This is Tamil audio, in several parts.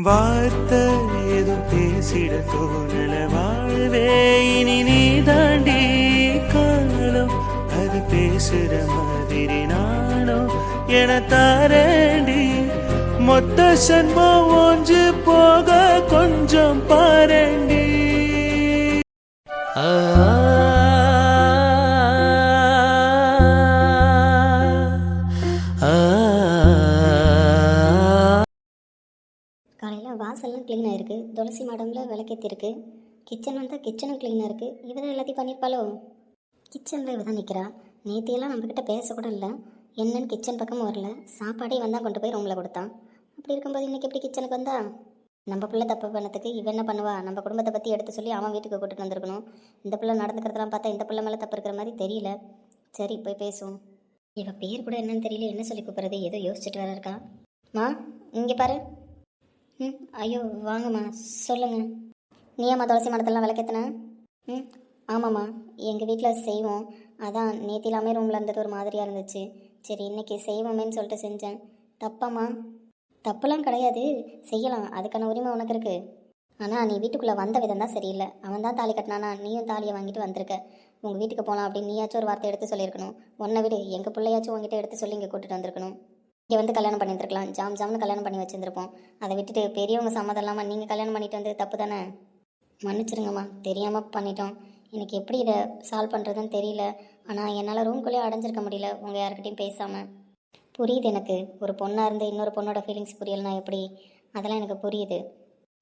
வார்த்தை ஏதும் பேசிட தோணல வாழ்வே இனி நீ தாண்டி காலம் அது பேசுற மாதிரி நானும் என தாரேண்டி மொத்த சன்மம் ஒன்று போக கொஞ்சம் பாரண்டி காலையில் வாசல்லாம் க்ளீனாக இருக்குது, துளசி மாடமில் விளக்கேற்றிருக்கு. கிச்சன் வந்தால் கிச்சனும் க்ளீனாக இருக்குது. இவ தான் எல்லாத்தையும் பண்ணியிருப்பாளோ? கிச்சனில் இவ தான் நிற்கிறா. நேத்தியெல்லாம் நம்மக்கிட்ட பேசக்கூட இல்லை. என்னன்னு கிச்சன் பக்கமும் வரல. சாப்பாடே வந்தால் கொண்டு போய் ரூமில் கொடுத்தான். அப்படி இருக்கும்போது இன்றைக்கி எப்படி கிச்சனுக்கு வந்தா? நம்ம பிள்ளை தப்பு பண்ணதுக்கு இவ என்ன பண்ணுவா? நம்ம குடும்பத்தை பற்றி எடுத்து சொல்லி அவன் வீட்டுக்கு கூட்டிட்டு வந்திருக்கணும். இந்த பிள்ளை நடந்துக்கிறதெல்லாம் பார்த்தா இந்த பிள்ளை மேலே தப்பு இருக்கிற மாதிரி தெரியல. சரி போய் பேசுவோம். இவ பேர் கூட என்னன்னு தெரியல, என்ன சொல்லி கூப்பிட்றது? ஏதோ யோசிச்சுட்டு வர இருக்கா. மா இங்கே பாரு. ஐயோ வாங்கம்மா, சொல்லுங்கள். நீ அம்மா துளசி மடத்தெல்லாம் விளக்கேற்றின? ஆமாம்மா, எங்கள் வீட்டில் செய்வோம். அதான் நேத்திலாமே ரூமில் இருந்தது ஒரு மாதிரியாக இருந்துச்சு. சரி இன்றைக்கி செய்வோமேன்னு சொல்லிட்டு செஞ்சேன். தப்பாம்மா? தப்புலாம் கிடையாது, செய்யலாம். அதுக்கான உரிமை உனக்கு இருக்குது. ஆனால் நீ வீட்டுக்குள்ளே வந்த விதம் தான் சரியில்லை. அவன் தான் தாலி கட்டினானா, நீயும் தாலியை வாங்கிட்டு வந்திருக்க. உங்கள் வீட்டுக்கு போகலாம் அப்படின்னு நீயாச்சும் ஒரு வார்த்தை எடுத்து சொல்லியிருக்கணும். உன்னை விடு, எங்கள் பிள்ளையாச்சும் உங்ககிட்ட எடுத்து சொல்லி இங்கே கூட்டிகிட்டு வந்திருக்கணும். இங்கே வந்து கல்யாணம் பண்ணியிருந்துருக்கலாம். ஜாம்னு கல்யாணம் பண்ணி வச்சுருந்துருப்போம். அதை விட்டுட்டு பெரியவங்க சம்மதம் இல்லாமல் நீங்கள் கல்யாணம் பண்ணிட்டு வந்து தப்பு தானே? மன்னிச்சிருங்கம்மா, தெரியாமல் பண்ணிட்டோம். எனக்கு எப்படி இதை சால்வ் பண்ணுறதுன்னு தெரியல. ஆனால் என்னால் ரூம்குள்ளேயே அடைஞ்சிருக்க முடியல உங்கள் யார்கிட்டையும் பேசாமல். புரியுது எனக்கு. ஒரு பொண்ணாக இருந்து இன்னொரு பொண்ணோட ஃபீலிங்ஸ் புரியலனா எப்படி? அதெல்லாம் எனக்கு புரியுது.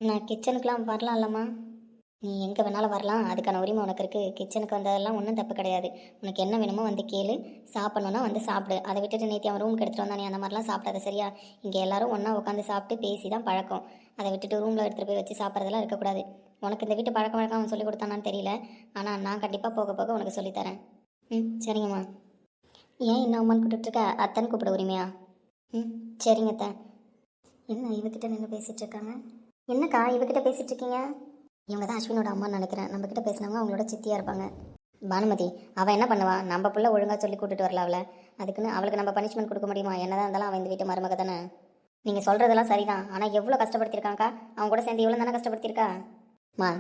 நான் கிச்சனுக்கெலாம் வரலாம் இல்லைம்மா? நீ எங்கே வேணாலும் வரலாம், அதுக்கான உரிமை உனக்கு இருக்குது. கிச்சனுக்கு வந்ததெல்லாம் ஒன்றும் தப்பு கிடையாது. உனக்கு என்ன வேணுமோ வந்து கேளு, சாப்பிட்ணுன்னா வந்து சாப்பிடு. அதை விட்டுட்டு நேற்று அவன் ரூமுக்கு எடுத்துகிட்டு வந்தானே அந்த மாதிரிலாம் சாப்பிடாத, சரியா? இங்கே எல்லாரும் ஒன்றா உட்காந்து சாப்பிட்டு பேசி தான் பழக்கம். அதை விட்டுட்டு ரூமில் எடுத்துகிட்டு போய் வச்சு சாப்பிட்றதெல்லாம் இருக்கக்கூடாது. உனக்கு இந்த வீட்டு பழக்கம் அவன் சொல்லி கொடுத்தானான்னு தெரியல. ஆனால் நான் கண்டிப்பாக போக போக உனக்கு சொல்லித்தரேன். சரிங்கம்மா. ஏன் இன்னும் அம்மான்னு கூப்பிட்டுருக்க? அத்தனை கூப்பிட உரிமையா? சரிங்க அத்தை. என்ன இவகிட்ட நின்று பேசிகிட்டு இருக்காங்க? என்னக்கா இவகிட்ட பேசிகிட்டு இருக்கீங்க? இவங்க தான் அஸ்வினோட அம்மான்னு நினைக்கிறேன். நம்மக்கிட்ட பேசினவங்க அவங்களோட சித்தியாக இருப்பாங்க. பானுமதி, அவள் என்ன பண்ணுவான்? நம்ம பிள்ளை ஒழுங்காக சொல்லி கூட்டிட்டு வரல அவளை. அதுக்குன்னு அவளுக்கு நம்ம பனிஷ்மெண்ட் கொடுக்க முடியுமா? என்னதான் இருந்தாலும் அவன் இந்த வீட்டு மருமக தானே. நீங்கள் சொல்கிறதெல்லாம் சரிதான். ஆனால் எவ்வளோ கஷ்டப்படுத்திருக்காங்கக்கா. அவன் கூட சேர்ந்து எவ்வளோ தானே கஷ்டப்படுத்திருக்கா.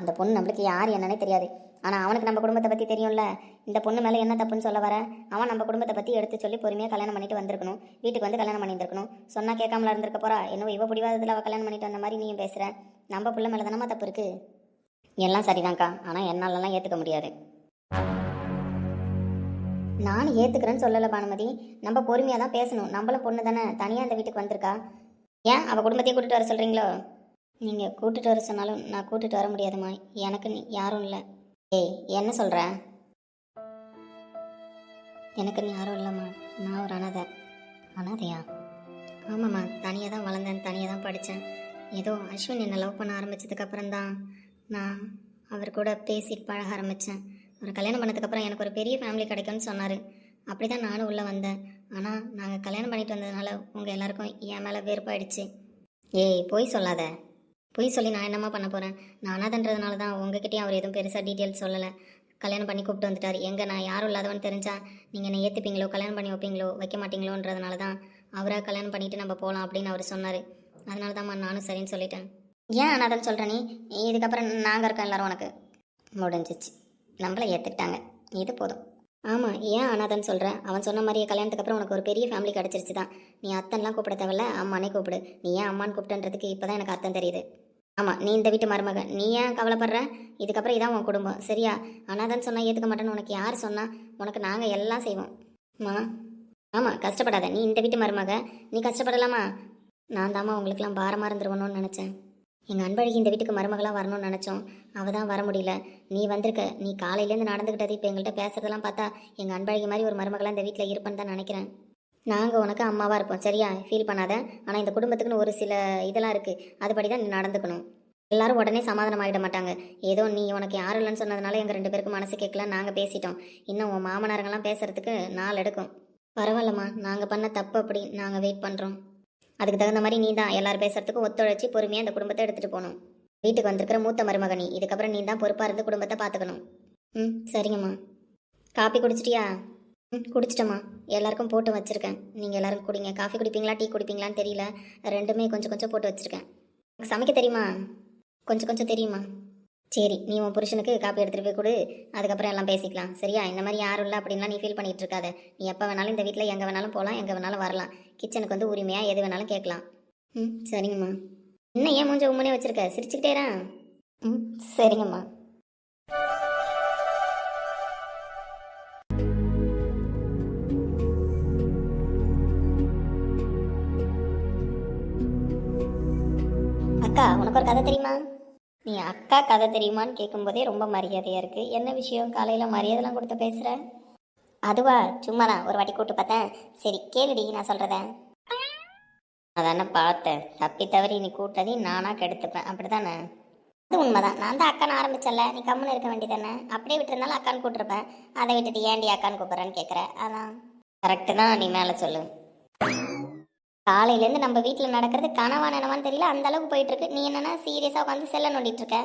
இந்த பொண்ணு நம்மளுக்கு யார் என்னன்னே தெரியாது. ஆனால் அவனுக்கு நம்ம குடும்பத்தை பற்றி தெரியும்ல. இந்த பொண்ணு மேலே என்ன தப்புன்னு சொல்ல வர? அவன் நம்ம குடும்பத்தை பற்றி எடுத்து சொல்லி பொறுமையாக கல்யாணம் பண்ணிட்டு வந்திருக்கணும். வீட்டுக்கு வந்து கல்யாணம் பண்ணியிருக்கணும். சொன்னால் கேட்காமல இருந்திருக்க போறா. என்னவோ இவ பிடிவாதத்தில் அவள் கல்யாணம் பண்ணிட்டு வந்த மாதிரி நீயும் பேசுகிற. நம்ம பிள்ளை மேலே தானம்மா தப்பு இருக்குது. எல்லாம் சரிதான்க்கா, ஆனால் என்னாலலாம் ஏற்றுக்க முடியாது. நான் ஏற்றுக்கிறேன்னு சொல்லலை பானுமதி. நம்ம பொறுமையாக தான் பேசணும். நம்மளும் பொண்ணு தானே, தனியாக இந்த வீட்டுக்கு வந்திருக்கா. ஏன் அவள் குடும்பத்தையே கூட்டிகிட்டு வர சொல்கிறீங்களோ? நீங்கள் கூட்டிகிட்டு வர சொன்னாலும் நான் கூட்டிகிட்டு வர முடியாதுமா. எனக்கு யாரும் இல்லை. ஏய் என்ன சொல்கிற? எனக்குன்னு யாரும் இல்லைம்மா. நான் ஒரு அனாதை. அனாதையா? ஆமாம்மா, தனியாக தான் வளர்ந்தேன், தனியாக தான் படித்தேன். ஏதோ அஸ்வின் என்னை லவ் பண்ண ஆரம்பித்ததுக்கப்புறம் தான் நான் அவர் கூட பேசிட்டு பழக ஆரம்பித்தேன். ஒரு கல்யாணம் பண்ணதுக்கப்புறம் எனக்கு ஒரு பெரிய ஃபேமிலி கிடைக்கும்னு சொன்னார். அப்படி தான் நானும் உள்ளே வந்தேன். ஆனால் நாங்கள் கல்யாணம் பண்ணிட்டு வந்ததுனால உங்கள் எல்லாருக்கும் என் மேலே வெறுப்பாயிடுச்சு. ஏய் பொய் சொல்லாத. பொய் சொல்லி நான் என்னம்மா பண்ண போகிறேன்? நான் அனாதன்றதுனால தான் உங்ககிட்டயும் அவர் எதுவும் பெருசாக டீட்டெயில்ஸ் சொல்லலை. கல்யாணம் பண்ணி கூப்பிட்டு வந்துட்டார். எங்கே நான் யாரும் இல்லாதவன் தெரிஞ்சால் நீங்கள் என்னை ஏற்றுப்பீங்களோ, கல்யாணம் பண்ணி வைப்பீங்களோ, வைக்க மாட்டீங்களோன்றதுனால தான் அவராக கல்யாணம் பண்ணிவிட்டு நம்ம போகலாம் அப்படின்னு அவர் சொன்னார். அதனால தான்மா நானும் சரின்னு சொல்லிட்டேன். ஏன் அனாதன்னு சொல்கிற நீ? இதுக்கப்புறம் நாங்கள் இருக்கோம் எல்லோரும். உனக்கு முடிஞ்சிச்சு. நம்மளை ஏற்றுக்கிட்டாங்க, இது போதும். ஆமாம், ஏன் அனாதன்னு சொல்கிறேன்? அவன் சொன்ன மாதிரியே கல்யாணத்துக்கு அப்புறம் உனக்கு ஒரு பெரிய ஃபேமிலி கிடச்சிருச்சு தான். நீ அத்தன்லாம் கூப்பிட தேவையில்ல, அம்மானே கூப்பிடு. நீ ஏன் அம்மான்னு கூப்பிட்டுன்றதுக்கு இப்போ தான் எனக்கு அர்த்தம் தெரியுது. ஆமாம், நீ இந்த வீட்டு மருமக. நீ ஏன் கவலைப்படுற? இதுக்கப்புறம் இதான் உன் குடும்பம், சரியா? அனாதன்னு சொன்னால் ஏற்றுக்க மாட்டேன்னு உனக்கு யார் சொன்னால்? உனக்கு நாங்கள் எல்லாம் செய்வோம். ஆமாம், கஷ்டப்படாத. நீ இந்த வீட்டு மருமக, நீ கஷ்டப்படலாமா? நான் தாம்மா உங்களுக்கெல்லாம் பாரமாக இருந்துருவணும்னு நினச்சேன். எங்கள் அன்பழகி இந்த வீட்டுக்கு மருமகளாக வரணும்னு நினச்சோம். அவள் தான் வர முடியல. நீ வந்திருக்க. நீ காலையிலேருந்து நடந்துக்கிட்டது இப்போ எங்கள்கிட்ட பேசுகிறதெல்லாம் பார்த்தா எங்கள் அன்பழகி மாதிரி ஒரு மருமகளாக இந்த வீட்டில் இருப்பேன்னு தான் நினைக்கிறேன். நாங்கள் உனக்கு அம்மாவாக இருப்போம், சரியா? ஃபீல் பண்ணாத. ஆனால் இந்த குடும்பத்துக்குன்னு ஒரு சில இதெல்லாம் இருக்குது, அதுபடி தான் நீ நடந்துக்கணும். எல்லாரும் உடனே சமாதானம் ஆகிட மாட்டாங்க. ஏதோ நீ உனக்கு யாரும் இல்லைன்னு சொன்னதுனால எங்கள் 2 பேருக்கும் மனசு கேட்கலாம், நாங்கள் பேசிட்டோம். இன்னும் உன் மாமனாரங்கெல்லாம் பேசுகிறதுக்கு நாள் எடுக்கும். பரவாயில்லம்மா, நாங்கள் பண்ண தப்பு அப்படி நாங்கள் வெயிட் பண்ணுறோம். அதுக்கு தகுந்த மாதிரி நீ தான் எல்லாரும் பேசுறதுக்கும் ஒத்துழைச்சி பொறுமையாக இந்த குடும்பத்தை எடுத்துகிட்டு போகணும். வீட்டுக்கு வந்திருக்கிற மூத்த மருமகனி, இதுக்கப்புறம் நீ தான் பொறுப்பாக இருந்து குடும்பத்தை பார்த்துக்கணும். சரிங்கம்மா. காப்பி குடிச்சிட்டியா? குடிச்சிட்டம்மா. எல்லாருக்கும் போட்டு வச்சுருக்கேன். நீங்கள் எல்லோரும் குடிங்க. காஃபி குடிப்பீங்களா, டீ குடிப்பீங்களான்னு தெரியல. ரெண்டுமே கொஞ்சம் கொஞ்சம் போட்டு வச்சுருக்கேன். உனக்கு சமைக்க தெரியுமா? கொஞ்சம் கொஞ்சம் தெரியுமா? சரி, நீ உன் புருஷனுக்கு காப்பி எடுத்துகிட்டு போய் கொடு. அதுக்கப்புறம் எல்லாம் பேசிக்கலாம், சரியா? இந்த மாதிரி யாரும் இல்லை அப்படின்லாம் நீ ஃபீல் பண்ணிட்டு இருக்காத. நீ எப்போ வேணாலும் இந்த வீட்டில் எங்கே வேணாலும் போகலாம், எங்கே வேணாலும் வரலாம். கிச்சனுக்கு வந்து உரிமையாக எது வேணாலும் கேட்கலாம். ம், சரிங்கம்மா. என்ன ஏன் மூஞ்ச உம்மனே வச்சிருக்க? சிரிச்சுக்கிட்டேரா? ம், சரிங்கம்மா. அக்கா, உனக்கு ஒரு கதை தெரியுமா? நீ அக்கா கதை தெரியுமான்னு கேட்கும்போதே ரொம்ப மரியாதையாக இருக்குது. என்ன விஷயம் காலையில் மரியாதைலாம் கொடுத்து பேசுகிற? அதுவா, சும்மா தான் ஒரு வாட்டி கூப்பிட்டு பார்த்தேன். சரி கேளுடி, நான் சொல்கிறத. அதானே பார்த்தேன். தப்பி தவறி நீ கூட்டதையும் நானாக கெடுத்துப்பேன், அப்படி தானே? அது உண்மைதான். நான் தான் அக்கான்னு ஆரம்பிச்சல, நீ கம்முன்னு இருக்க வேண்டியதானே? அப்படியே விட்டுருந்தாலும் அக்கான்னு கூப்பிட்டுருப்பேன். அதை விட்டுட்டு ஏன்டி அக்கான்னு கூப்பிட்றேன்னு கேட்குற. அதான் கரெக்டு தான். நீ மேலே சொல்லு. காலையிலேருந்து நம்ம வீட்டில் நடக்கிறது கனவா நினவான்னு தெரியல, அந்த அளவுக்கு போயிட்டு இருக்கு. நீ என்னன்னா சீரியஸாக உட்காந்து செல்ல நோண்டிட்டு இருக்க.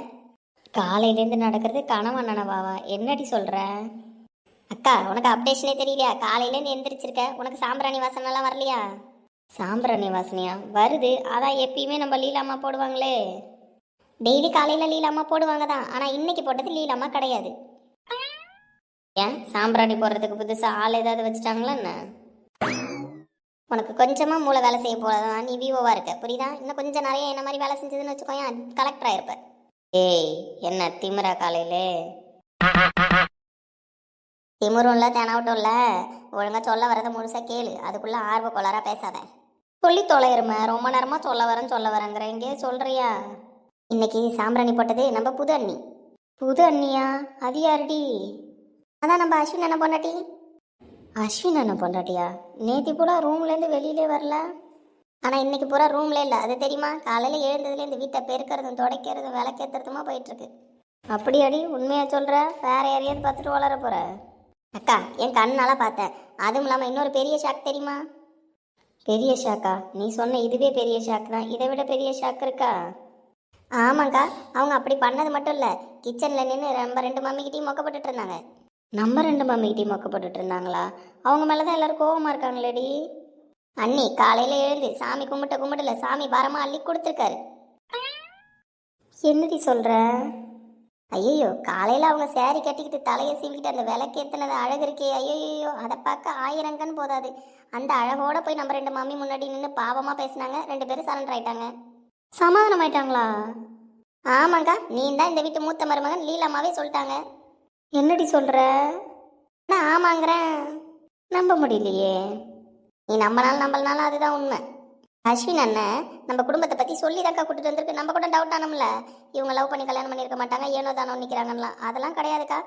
காலையிலேருந்து நடக்கிறது கனவா நினவாவா? என்னடி சொல்கிற? அக்கா, உனக்கு அப்டேஷனே தெரியலையா? காலையிலேருந்து எந்திரிச்சிருக்க, உனக்கு சாம்பிராணி வாசனைலாம் வரலையா? சாம்பிராணி வாசனையா வருது? அதான் எப்பயுமே நம்ம லீலாமா போடுவாங்களே. டெய்லி காலையில் லீலாமா போடுவாங்க தான், ஆனால் இன்னைக்கு போட்டது லீலாமா கிடையாது. ஏன் சாம்பிராணி போடுறதுக்கு புதுசாக ஆள் ஏதாவது வச்சுட்டாங்களா என்ன? உனக்கு கொஞ்சமாக மூளை வேலை செய்ய போதான் நீ விவோவாக இருக்க, புரியுதா? இன்னும் கொஞ்சம் நிறைய என்ன மாதிரி வேலை செஞ்சதுன்னு வச்சுக்கோயேன், கலெக்டர் ஆயிருப்ப. ஏய், என்ன திமிரா காலையிலே? திமுறும் இல்லை, தெனாவட்டும் இல்லை. ஒழுங்காக சொல்ல வரதை முழுசாக கேளு, அதுக்குள்ளே ஆர்வ கோளாராக பேசாத. சொல்லி தொலையிருமே, ரொம்ப நேரமாக சொல்ல வரேங்கிற. இங்கே சொல்கிறியா? இன்னைக்கு சாம்பிராணி போட்டது நம்ம புது அண்ணி. புது அண்ணியா? அது யாருடி? அதான் நம்ம அஸ்வின் அண்ணன் பொண்டாட்டி. அஸ்வின் அண்ணன் பொண்டாட்டியா? நேற்று பூரா ரூம்லேருந்து வெளியிலே வரல, ஆனால் இன்னைக்கு பூரா ரூம்ல இல்லை, அது தெரியுமா? காலையில் எழுந்ததுலேருந்து வீட்டை பெருக்கிறதும் துடைக்கிறதும் விளக்கேற்றுறதுமா போயிட்டுருக்கு. அப்படியாடி? உண்மையாக சொல்கிற? வேற யாரையாவது பார்த்துட்டு வளர போகிற? அக்கா, என் கண்ணால பார்த்தேன். அதுவும் இல்லாமல் இன்னொரு பெரிய ஷாக் தெரியுமா? பெரிய ஷாக்கா? நீ சொன்ன இதுவே பெரிய ஷாக் தான். இதை விட பெரிய ஷாக் இருக்கா? ஆமாங்க்கா, அவங்க அப்படி பண்ணது மட்டும் இல்லை, கிச்சனில் நின்று நம்ம 2 மம்மிக்கிட்டையும் மொக்கப்பட்டு இருந்தாங்க. நம்ம 2 மம்மிக்கிட்டையும் மொக்கப்பட்டு இருந்தாங்களா? அவங்க மேலே தான் எல்லாரும் கோவமாக இருக்காங்களேடி. அண்ணி காலையில் எழுந்து சாமி கும்பிடல, சாமி பாரமாக அள்ளி கொடுத்துருக்காரு. என்னடி சொல்கிற? ஐயோ, காலையில் அவங்க சேரீ கட்டிக்கிட்டு தலையை சீவிக்கிட்டு அந்த விளக்கேற்றினது அழகு இருக்கே, ஐயோ அதை பார்க்க 1000 கண் போதாது. அந்த அழகோட போய் நம்ம 2 மம்மி முன்னாடி நின்று பாவமாக பேசினாங்க. 2 பேரும் சரண்டர் ஆயிட்டாங்க. சமாதானம் ஆயிட்டாங்களா? ஆமாங்க்கா, நீ தான் இந்த வீட்டு மூத்த மருமகன் லீலாமாவே சொல்லிட்டாங்க. என்னடி சொல்கிற? நான் ஆமாங்கிறேன், நம்ப முடியலையே. நீ நம்பனாலும் அதுதான் உண்மை. அஸ்வின் அண்ணன் நம்ம குடும்பத்தை பற்றி சொல்லி தாக்கா கூட்டிட்டு வந்திருக்கு. நம்ம கூட டவுட் ஆனோம்ல, இவங்க லவ் பண்ணி கல்யாணம் பண்ணியிருக்க மாட்டாங்க, ஏனோ தானோ நிற்கிறாங்கலாம். அதெல்லாம் கிடையாதுக்கா.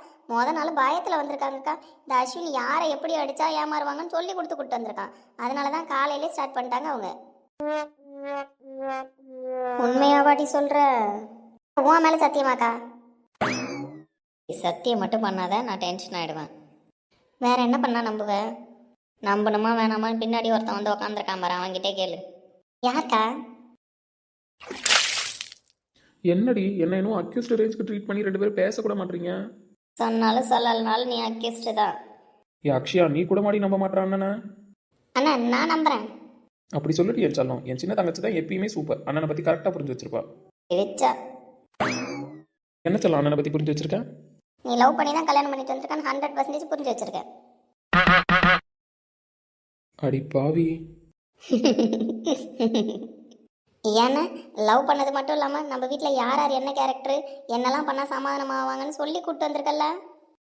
நாள் பயத்தில் வந்திருக்காங்கக்கா. இந்த அஸ்வின் யாரை எப்படி அடித்தா ஏமாறுவாங்கன்னு சொல்லி கூப்பிட்டு வந்திருக்கான். அதனால தான் காலையிலே ஸ்டார்ட் பண்ணிட்டாங்க அவங்க. உண்மையாவாட்டி சொல்கிற? உன் மேலே சத்தியமாக்கா? சத்தியம் மட்டும் பண்ணாத, நான் டென்ஷன் ஆகிடுவேன். வேற என்ன பண்ணா நம்புவேன்? நம்பணுமா வேணாமான்னு பின்னாடி ஒருத்தன் வந்து உக்காந்துருக்கான் பாரு, அவன்கிட்டே கேளு. யாருக்கா? என்னடி என்ன இன்னும் அக்யூஸ்ட் ரேஞ்சுக்கு ட்ரீட் பண்ணி 2 பேரும் பேசக்கூட மாட்டீங்க? சொன்னாலும் சொல்லலனாலும் நீ அக்யூஸ்டு தான். ஏ அக்ஷயா, நீ கூட மாடி நம்ப மாட்டா அண்ணனை? அண்ணா, நான் நம்புறேன். அப்படி சொல்லிட்டு என் சொல்லும். என் சின்ன தங்கச்சி தான் எப்பயுமே சூப்பர். அண்ணனை பற்றி கரெக்டாக புரிஞ்சு வச்சிருப்பா. இழிச்சா. என்ன சொல்லும் அண்ணனை பற்றி புரிஞ்சு வச்சிருக்கேன்? நீ லவ் பண்ணி தான் கல்யாணம் பண்ணிட்டு வந்திருக்கான்னு 100% புரிஞ்சு வச்சிருக்கேன். அடி பாவி. ஏன்னா லவ் பண்ணது மட்டும் இல்லாமல் நம்ம வீட்டில் யார் யார் என்ன கேரக்டர் என்னெல்லாம் பண்ணால் சமாதானம் ஆவாங்கன்னு சொல்லி கூப்பிட்டு வந்திருக்கல்ல.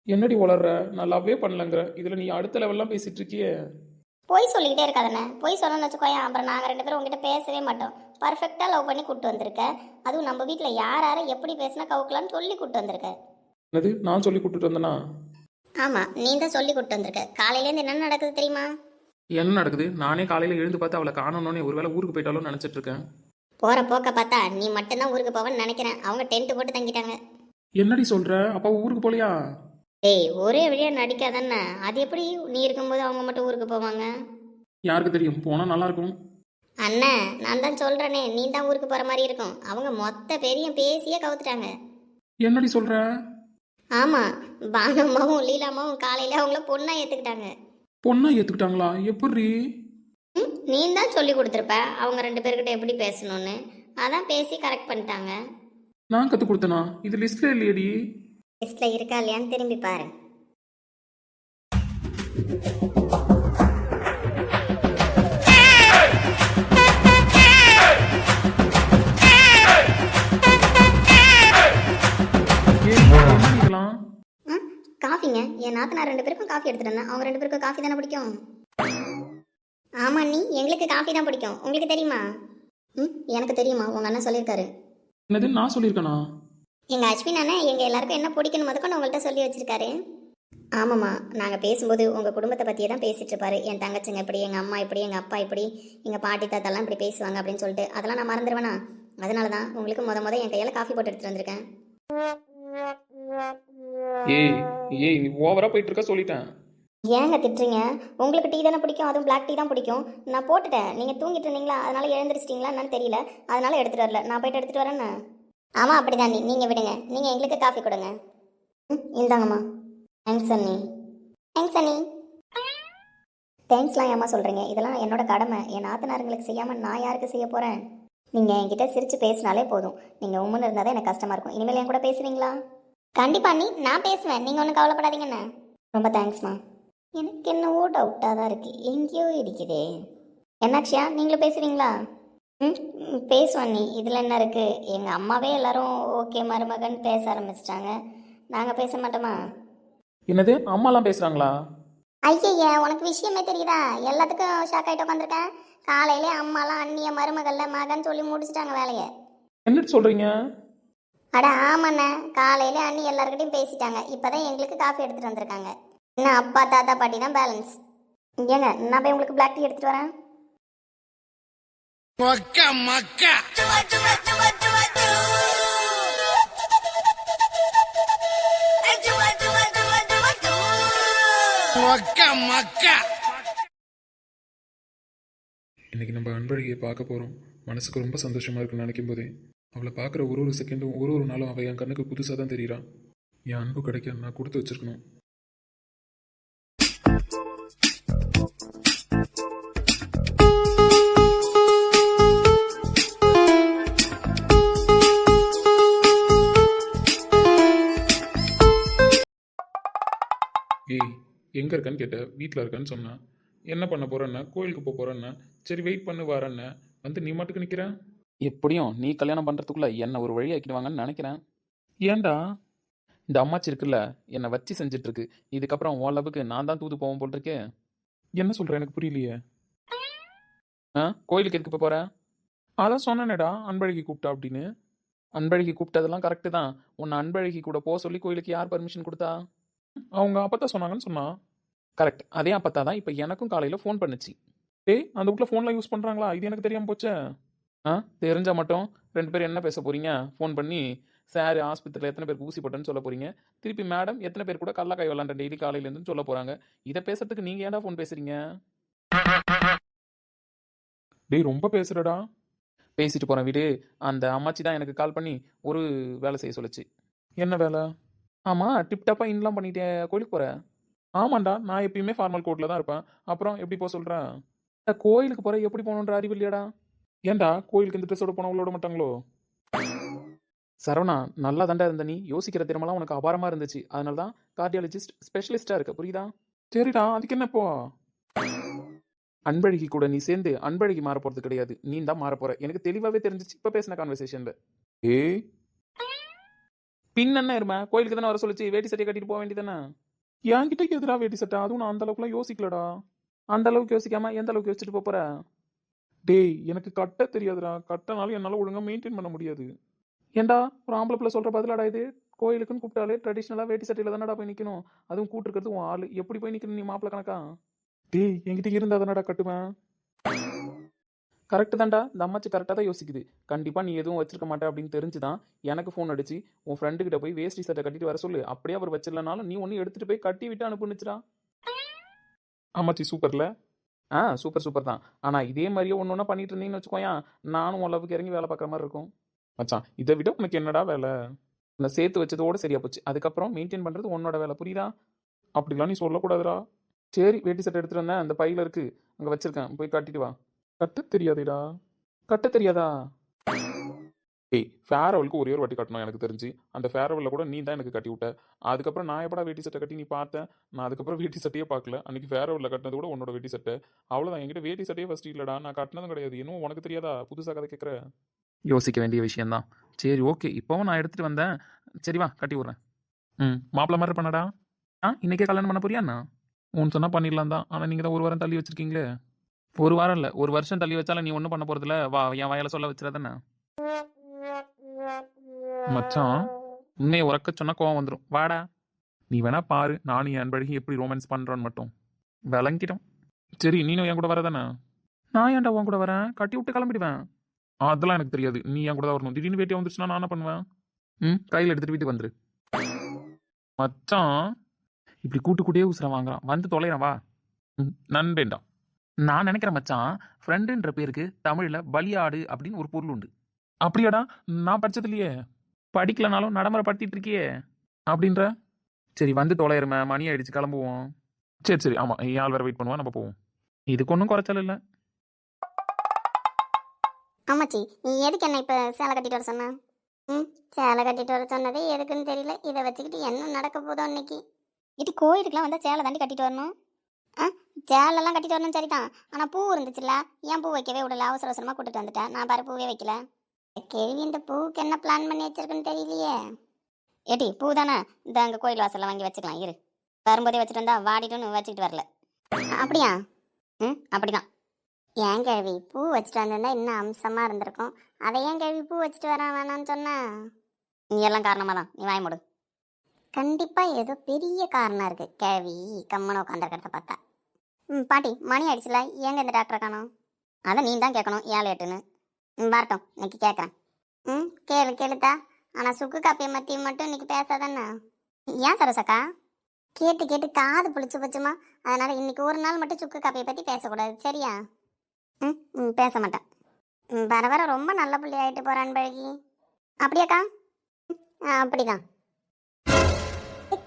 என்னடி வளர்ற? நான் லவ்வே பண்ணலங்கிற, இதில் நீ அடுத்த லெவல்லாம் பேசிட்டு இருக்கியே. போய் சொல்லிக்கிட்டே இருக்காதானே? போய் சொல்லணும்னு வச்சுக்கோயேன், அப்புறம் நாங்கள் 2 பேரும் உங்ககிட்ட பேசவே மாட்டோம். பர்ஃபெக்டாக லவ் பண்ணி கூப்பிட்டு வந்திருக்க. அதுவும் நம்ம வீட்டில் யார் யாரை எப்படி பேசினா கவுக்கலான்னு சொல்லி கூப்பிட்டு வந்திருக்க. என்னது, நான் சொல்லி கூப்பிட்டு வந்தேனா? ஆமாம், நீ தான் சொல்லி கூப்பிட்டு வந்திருக்க. காலையிலேருந்து என்ன நடக்குது தெரியுமா? என்ன நடக்குது? நானே காலையில் எழுந்து பார்த்து அவளை காணணும்னே ஒருவேளை ஊருக்கு போயிட்டாலும் நினச்சிட்டு இருக்கேன். போகிற போக்க பார்த்தா நீ மட்டும்தான் ஊருக்கு போவேன்னு நினைக்கிறேன். அவங்க டென்ட் போட்டு தங்கிட்டாங்க. என்னடி சொல்கிற? அப்போ ஊருக்கு போகலையா? ஏய், ஒரே வழியாக நடிக்காதானே? அது எப்படி நீ இருக்கும்போது அவங்க மட்டும் ஊருக்கு போவாங்க? யாருக்கு தெரியும், போனால் நல்லா இருக்கும். அண்ணன், நான் தான் சொல்கிறேனே, நீ தான் ஊருக்கு போகிற மாதிரி இருக்கும். அவங்க மொத்த பேரையும் பேசியே கவுத்துட்டாங்க. என்னடி சொல்கிற? ஆமாம், பானம்மாவும் லீலாமாவும் காலையில் அவங்கள பொண்ணாக ஏற்றுக்கிட்டாங்க. பொண்ணா ஏற்றுக்கிட்டாங்களா? எப்படி? நீ தான் சொல்லி கொடுத்துருப்ப அவங்க 2 பேர்கிட்ட எப்படி பேசணும்னு. அதான் பேசி கரெக்ட் பண்ணிட்டாங்க. நான் கற்றுக் கொடுத்தனா? இது லிஸ்ட்ல இல்லையடி. லிஸ்ட்டில் இருக்கா இல்லையான்னு திரும்பி பாரு. என்ன இதெல்லாம்? ம் காஃபிங்க. என் நாத்தனார் 2 பேருக்கும் காஃபி எடுத்துட்டு வந்தேன். அவங்க 2 பேருக்கும் காஃபி தானே பிடிக்கும். ஆமாம் நீ, எங்களுக்கு காஃபி தான் பிடிக்கும். உங்களுக்கு தெரியுமா? எனக்கு தெரியுமா, உங்கள் அண்ணன் சொல்லியிருக்காரு. என்னது, நான் சொல்லியிருக்கேனா? எங்கள் அஸ்வின் அண்ணன் எங்கள் எல்லாருக்கும் என்ன பிடிக்கணும் முதற்கொண்டு உங்கள்கிட்ட சொல்லி வச்சிருக்காரு. ஆமாம்மா, நாங்கள் பேசும்போது உங்கள் குடும்பத்தை பற்றியே தான் பேசிகிட்டு இருப்பாரு. என் தங்கச்சிங்க இப்படி, எங்கள் அம்மா இப்படி, எங்கள் அப்பா இப்படி, எங்கள் பாட்டி தாத்தாலாம் இப்படி பேசுவாங்க அப்படின்னு சொல்லிட்டு. அதெல்லாம் நான் மறந்துடுவேனா? அதனால தான் உங்களுக்கு முத என் கையால் காஃபி போட்டு எடுத்துகிட்டு வந்திருக்கேன். ஏய் ஏய், நீ ஓவரா போயிட்டு இருக்க, சொல்லிட்டேன். ஏங்க திட்டுறீங்க? உங்களுக்கு டீ தானே பிடிக்கும், அதுவும் பிளாக் டீ தான் பிடிக்கும். நான் போட்டுட்டேன். நீங்கள் தூங்கிட்டு இருந்தீங்களா, அதனால எழுந்திரிச்சிட்டிங்களா என்னன்னு தெரியல, அதனால எடுத்துகிட்டு வரல. நான் போயிட்டு எடுத்துகிட்டு வரேன்னு. ஆமாம் அப்படி தான். நீங்கள் விடுங்க, நீங்கள் எங்களுக்கு காஃபி கொடுங்க. இந்தாங்கம்மா. தேங்க்ஸ் அண்ணி. தேங்க்ஸ் அண்ணி. தேங்க்ஸ்லாம் ஏம்மா சொல்கிறீங்க? இதெல்லாம் என்னோட கடமை. என் நாத்தனாருங்களுக்கு செய்யாமல் நான் யாருக்கு செய்ய போகிறேன்? நீங்கள் என்கிட்ட சிரித்து பேசினாலே போதும். நீங்கள் உம்முன்னு இருந்தால் தான் எனக்கு கஷ்டமாக இருக்கும். இனிமேல் என் கூட பேசுவீங்களா? கண்டிப்பாக அண்ணி, நான் பேசுவேன். நீங்கள் ஒன்றும் கவலைப்படாதீங்கண்ணே. ரொம்ப தேங்க்ஸ்மா. எனக்கு என்னவோ டவுட்டாக தான் இருக்குது, எங்கேயோ இடிக்குதே. என்னாச்சியா, நீங்களும் பேசுவீங்களா? பேசுவோம் நீ, இதில் என்ன இருக்குது? எங்கள் அம்மாவே எல்லாரும் ஓகே மருமகன் பேச ஆரம்பிச்சிட்டாங்க. நாங்கள் பேச மாட்டோமா? என்னது, அம்மாலாம் பேசுறாங்களா? ஐயய்ய, உனக்கு விஷயமே தெரியுதா? எல்லாத்துக்கும் ஷாக் ஆகிட்டு உட்காந்துருக்கேன். காலையிலே அம்மாலாம் அண்ணிய மருமகள்ல மகன் சொல்லி முடிச்சிட்டாங்க வேலையை. என்ன சொல்றீங்க? அட ஆமாண்ணே, காலையிலே அண்ணி எல்லாருக்கிட்டையும் பேசிட்டாங்க. இப்போதான் எங்களுக்கு காஃபி எடுத்துகிட்டு வந்திருக்காங்க. இன்னும் அப்பா தாத்தா பாட்டி தான் பேலன்ஸ். ஏங்க, நான் போய் உங்களுக்கு பிளாக் டீ எடுத்துகிட்டு வரேன். மக்கா மக்கா மக்கா மக்கா. இன்னைக்கு நம்ம அன்பழகியை பார்க்க போகிறோம். மனசுக்கு ரொம்ப சந்தோஷமா இருக்குன்னு நினைக்கும் போதே, அவளை பார்க்குற ஒரு செகண்டும் ஒரு நாளும் அவள் என் கண்ணுக்கு புதுசாக தான் தெரியுறான். என் அன்பு கிடைக்க நான் கொடுத்து வச்சிருக்கணும். ஏய், எங்கே இருக்கேன்னு கேட்டேன். வீட்டில் இருக்கேன்னு சொன்னேன். என்ன பண்ண போகிறேன்னா, கோயிலுக்கு போக போகிறேன்னா, சரி வெயிட் பண்ணு வரேன்னு வந்து நீ மட்டுக்கு நிற்கிறேன். எப்படியும் நீ கல்யாணம் பண்ணுறதுக்குள்ளே என்னை ஒரு வழி ஆக்கிடுவாங்கன்னு நினைக்கிறேன். ஏன்டா? இந்த அம்மாச்சி இருக்குல்ல, என்னை வச்சு செஞ்சிட்ருக்கு. இதுக்கப்புறம் உன் அளவுக்கு நான் தான் தூது போவோம் போல் இருக்கே. என்ன சொல்கிறேன், எனக்கு புரியலையே. கோயிலுக்கு எதுக்கு போக போகிறேன்? அதான் சொன்னேனேடா, அன்பழகி கூப்பிட்டா அப்படின்னு. அன்பழகி கூப்பிட்டதெல்லாம் கரெக்டு தான். உன்னை அன்பழகி கூட போக சொல்லி கோயிலுக்கு யார் பர்மிஷன் கொடுத்தா? அவங்க அப்பத்தா சொன்னாங்கன்னு சொன்னா. கரெக்ட், அதே அப்பத்தா தான் இப்போ எனக்கும் காலையில் ஃபோன் பண்ணுச்சு. டேய், அந்த வீட்டில் ஃபோன்லாம் யூஸ் பண்ணுறாங்களா? இது எனக்கு தெரியாமல் போச்சே. தெரிஞ்சால் மட்டும் 2 பேரும் என்ன பேச போகிறீங்க? ஃபோன் பண்ணி சார் ஆஸ்பத்திரியில் எத்தனை பேருக்கு ஊசி போட்டேன்னு சொல்ல போகிறீங்க. திருப்பி மேடம் எத்தனை பேர் கூட கள்ளக்காய் விளாண்ட டெய்லி காலையிலேருந்து சொல்ல போகிறாங்க. இதை பேசுறதுக்கு நீங்கள் ஏன்டா ஃபோன் பேசுகிறீங்க? டேய், ரொம்ப பேசுகிறடா. பேசிட்டு போகிறேன் வீடு. அந்த அம்மாச்சி தான் எனக்கு கால் பண்ணி ஒரு வேலை செய்ய சொல்லுச்சு. என்ன வேலை? ஆமாம், டிப்டாப்பாக இன்லாம் பண்ணிட்டே கோயிலுக்கு போகிறேன். ஆமாண்டா, நான் எப்பயுமே ஃபார்மல் கோட்டில் தான் இருப்பேன். அப்புறம் எப்படி போக சொல்கிறேன்? கோயிலுக்கு போகிற எப்படி போகணுன்ற அறிவு இல்லையாடா? ஏன்டா, கோயிலுக்கு இந்த ட்ரெஸ்ஸோட போனால் விட மாட்டாங்களோ? சரவணா, நல்லா தாண்டா இருந்த நீ. யோசிக்கிற திறமெல்லாம் உனக்கு அபாரமாக இருந்துச்சு. அதனால தான் கார்டியாலஜிஸ்ட் ஸ்பெஷலிஸ்ட்டாக இருக்க, புரியுதா? சரிடா, அதுக்கு என்னப்போ? அன்பழகி கூட நீ சேர்ந்து அன்பழகி மாற போகிறது கிடையாது, நீ தான் மாற போகிற. எனக்கு தெளிவாகவே தெரிஞ்சிச்சு இப்போ பேசின கான்வர்சேஷனில். ஏய், பின் என்ன இருமா, கோயிலுக்கு தானே வர சொல்லிச்சு, வேட்டி சட்டையை கட்டிட்டு போக வேண்டியதானே? என்கிட்ட எதிராக வேட்டி சட்டை? அதுவும் நான் அந்த அளவுக்குலாம் யோசிக்கலடா. அந்த அளவுக்கு யோசிக்காம எந்த அளவுக்கு யோசிச்சுட்டு போற? டேய், எனக்கு கட்ட தெரியாதுடா. கட்டனாலும் என்னால் ஒழுங்காக மெயின்டைன் பண்ண முடியாது. ஏண்டா, ஒரு ஆம்பளை பிள்ளை சொல்கிற பதிலாடா இது? கோயிலுக்குன்னு கூப்பிட்டாலே ட்ரெடிஷ்னலாக வேட்டி சட்டையில் தானடா போய் நிற்கணும். அதுவும் கூட்டிருக்கிறது உன் ஆள். எப்படி போய் நிற்கணும் நீ மாப்பிள்ளை கணக்கா? டேய், என்கிட்ட இருந்தால் தானடா கட்டுவேன். கரெக்டு தான்டா, இந்த அம்மாச்சி கரெக்டாக தான் யோசிக்குது. கண்டிப்பாக நீ எதுவும் வச்சிருக்க மாட்டே அப்படின்னு தெரிஞ்சுதான் எனக்கு ஃபோன் அடிச்சு உன் ஃப்ரெண்டுக்கிட்ட போய் வேஷ்டி சட்டை கட்டிட்டு வர சொல்லு. அப்படியே அவர் வச்சிடலனாலும் நீ ஒன்று எடுத்துகிட்டு போய் கட்டி விட்டு அனுப்புனுச்சுடா. அம்மாச்சி சூப்பர்ல? சூப்பர் சூப்பர் தான். ஆனால் இதே மாதிரியே ஒன்று ஒன்றா பண்ணிட்டு இருந்தீங்கன்னு வச்சுக்கோயேன், நானும் அளவுக்கு இறங்கி வேலை பார்க்குற மாதிரி இருக்கும். மச்சான், இதை விட உனக்கு என்னடா வேலை? உன்னை சேர்த்து வச்சதோடு சரியா போச்சு. அதுக்கப்புறம் மெயின்டைன் பண்ணுறது உன்னோட வேலை, புரியுதா? அப்படிலாம் நீ சொல்லக்கூடாதுடா. சரி, வேட்டி சட்டை எடுத்துகிட்டு வந்தேன், அந்த பையில் இருக்குது, அங்கே வச்சிருக்கேன், போய் கட்டிட்டு வா. கட்ட தெரியாதேடா. கட்ட தெரியாதா? ஏய் ஃபேரவலுக்கு ஒரே ஒரு வாட்டி கட்டணும் எனக்கு தெரிஞ்சு. அந்த ஃபேரவலில் கூட நீ தான் எனக்கு கட்டி விட்ட. அதுக்கப்புறம் நான் எப்படா வேட்டி சட்டை கட்டி நீ பார்த்தேன்? நான் அதுக்கப்புறம் வேட்டி சட்டையே பார்க்கல. அன்னைக்கு ஃபேரவலில் கட்டினது கூட உன்னோட வேட்டி சட்டை. அவ்வளோதான், என்கிட்ட வேட்டி சட்டையே ஃபஸ்ட் இல்லைடா. நான் கட்டினதும் கிடையாது. இன்னும் உனக்கு தெரியாதா? புதுசாக கதை கேட்குற? யோசிக்க வேண்டிய விஷயந்தான். சரி ஓகே, இப்போவும் நான் எடுத்துகிட்டு வந்தேன். சரி வா கட்டி விட்றேன். மாப்பிள்ள மாதிரி பண்ணடா. இன்னைக்கே கல்யாணம் பண்ண போறியாண்ணா? உன் சொன்னால் பண்ணிடலாம் தான். ஆனால் நீங்கள் தான் ஒரு வாரம் தள்ளி வச்சிருக்கீங்களே. ஒரு வாரம் இல்லை, ஒரு வருஷம் தள்ளி வச்சாலும் நீ ஒன்றும் பண்ண போகிறதில்ல. வா என் வாயால சொல்ல வச்சிடாதானே. மச்சான், உண்மையை உறக்க சொன்னா கோவம் வந்துடும். வாடா, நீ வேணா பாரு நானும் என் அன்பழகி எப்படி ரொமான்ஸ் பண்றோன்னு மட்டும் விளங்கிட்டோம். சரி நீனும் என் கூட வரதானே? நான் ஏன்டா உன் கூட வரேன்? கட்டி விட்டு கிளம்பிடுவேன். அதெல்லாம் எனக்கு தெரியாது. நீ என் கூட தான் வரணும். திடீர்னு வேட்டி வந்துச்சுன்னா நான் என்ன பண்ணுவேன்? கையில் எடுத்துட்டு வீட்டுக்கு வந்துரு. மச்சான், இப்படி கூட்டியே உசுர வாங்குறான். வந்து தொலைறான் வா. நண்பேண்டா. நான் நினைக்கிறேன் மச்சான், ஃப்ரெண்டுன்ற பேருக்கு தமிழ்ல பலியாடு அப்படின்னு ஒரு பொருள் உண்டு. அப்படியாடா? நான் படிச்சது இல்லையே. படிக்கலனாலும் நடைமுறைப்படுத்திட்டு இருக்கியே அப்படின்ற. சரி வந்து தொலைறமே, மணி ஆயிடுச்சு, கிளம்புவோம். சரி சரி, ஆமாம், என் ஆள் வேற வெயிட் பண்ணுவா, நம்ம போவோம். இதுக்கு ஒன்றும் குறைச்சல் இல்லை. ஆமாச்சி, நீ எதுக்கு என்ன இப்போ சேலை கட்டிட்டு வர சொன்ன? சேலை கட்டிட்டு வர சொன்னதே எதுக்குன்னு தெரியல. இதை வச்சுக்கிட்டு என்ன நடக்க போதோ இன்னைக்கு. இது கோயிலுக்குலாம் வந்தால் சேலை தாண்டி கட்டிட்டு வரணும். சேலெல்லாம் கட்டிட்டு வரணும் சரிதான். ஆனால் பூ இருந்துச்சுல்ல, ஏன் பூ வைக்கவே விடல? அவசர அவசரமாக கூட்டிட்டு வந்துட்டேன். நான் பாரு பூவே வைக்கல. கேள்வி, இந்த பூவுக்கு என்ன பிளான் பண்ணி வச்சிருக்குன்னு தெரியலையே. ஏடி பூ தானே, இந்த அங்கே கோயில் வாசலில் வாங்கி வச்சுக்கலாம். இரு, வரும்போதே வச்சுட்டு வந்தா வாடிட்டுன்னு வச்சுக்கிட்டு வரல. அப்படியா? அப்படிதான். ஏன் கேள்வி, பூ வச்சுட்டு வந்திருந்தா இன்னும் அம்சமாக இருந்திருக்கும். அதை ஏன் கேள்வி பூ வச்சுட்டு வர வேணாம்னு சொன்னா? நீ எல்லாம் காரணமாக தான். நீ வாய் மூடு. கண்டிப்பாக ஏதோ பெரிய காரணம் இருக்கு. கேள்வி கம்மனை உட்காந்துருக்கிறத பார்த்தா. பாட்டி, மணி ஆயிடுச்சுல, ஏங்க இந்த டாக்டரை காணோம்? அதை நீ தான் கேட்கணும், ஏன் லேட்டுன்னு. வரட்டும், இன்னைக்கு கேட்குறேன். கேளுத்தா. ஆனால் சுக்கு காப்பியை மத்தி மட்டும் இன்னைக்கு பேசாதானே? ஏன் சரசக்கா? கேட்டு காது புளிச்சு போச்சுமா. அதனால இன்னைக்கு ஒரு நாள் மட்டும் சுக்கு காப்பியை பற்றி பேசக்கூடாது, சரியா? பேச மாட்டேன். வர வர ரொம்ப நல்ல பிள்ளை ஆகிட்டு போகிறான் பழகி. அப்படியாக்கா? அப்படிதான்.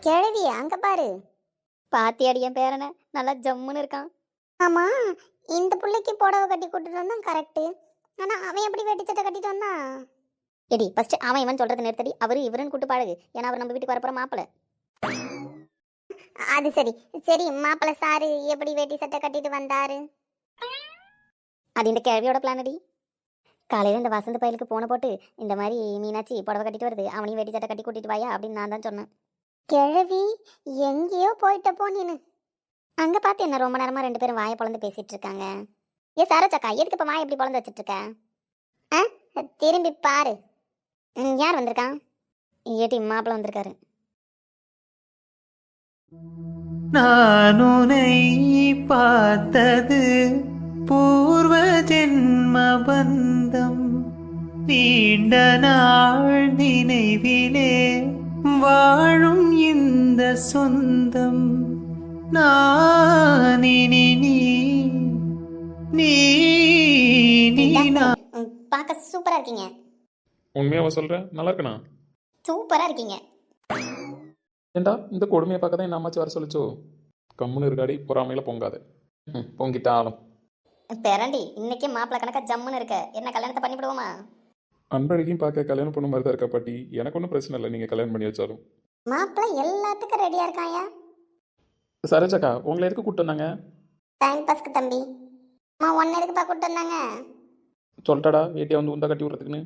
கிழவி அங்கே பாரு. பாத்தி அடியன் பேரனை நல்லா ஜம்முன்னு இருக்கான். ஆமாம், இந்த பிள்ளைக்கு புடவை கட்டி கூட்டிட்டு வந்தான் கரெக்டு. ஆனால் அவன் எப்படி வேட்டி சட்டை கட்டிட்டு வந்தான்? எடி ஃபர்ஸ்ட் அவன் இவன் சொல்றது நிறுத்தடி. அவரு இவருன்னு கூட்டு பாடுது. ஏன்னா அவர் நம்ம வீட்டுக்கு வரப்போற மாப்பிள்ள. அது சரி சரி, மாப்பிள்ள சாரு எப்படி வேட்டி சட்டை கட்டிட்டு வந்தாரு? அது இந்த கேள்வியோட பிளான் அடி. காலையில் இந்த வசந்த பயலுக்கு போன போட்டு இந்த மாதிரி மீனாட்சி புடவை கட்டிட்டு வருது, அவனையும் வேட்டி சட்டை கட்டி கூட்டிட்டு வாயா அப்படின்னு நான் தான் சொன்னேன். கிழவி எங்கேயோ போயிட்டப்போ நீனு. அங்கே பார்த்து என்ன ரொம்ப நேரமாக ரெண்டு பேரும் வாயை பொழந்து பேசிட்டு இருக்காங்க. சரோஜக்கா, எதுக்கு இப்போ வாயை எப்படி பொழந்து வச்சுட்டு இருக்க? திரும்பி பாரு. யார் வந்திருக்கான்? ஏட்டி மாப்பிள்ள வந்திருக்காரு. நான் உன்னை பார்த்தது பூர்வ ஜென்ம பந்தம், நீண்ட நாள் நினைவிலே வாழும் இந்த சொந்தம். நான் இனி நீ பார்க்க சூப்பரா இருக்கீங்க. உண்மையாக சொல்ற? நல்லா இருக்கணா? சூப்பரா இருக்கீங்க. ஏண்டா இந்த கொடுமையை பார்க்க தான் என் அம்மாச்சி வர சொல்லிச்சோ? கம்முன்னு இருக்காடி, பொறாமையில பொங்காத. பொங்கிட்டாலும் பேரண்டி, இன்னைக்கே மாப்பிள்ள கணக்கா ஜம்முன்னு இருக்க. என்ன கல்யாணத்தை பண்ணிவிடுவோமா? அன்பழகையும் பார்க்க கல்யாணம் பண்ண மாதிரி தான் இருக்கா பாட்டி. எனக்கு ஒன்றும் பிரச்சனை இல்லை, நீங்கள் கல்யாணம் பண்ணி வச்சாலும். மாப்பிள்ள எல்லாத்துக்கும் ரெடியா இருக்காயா? சரோஜக்கா, உங்களை எதுக்கு கூப்பிட்டு வந்தாங்க? டைம் பாஸ்க்கு தம்பி. அம்மா ஒன்னு எதுக்குப்பா கூப்பிட்டு வந்தாங்க? சொல்லிட்டாடா வேட்டியை வந்து உந்தா கட்டி விட்றதுக்குன்னு.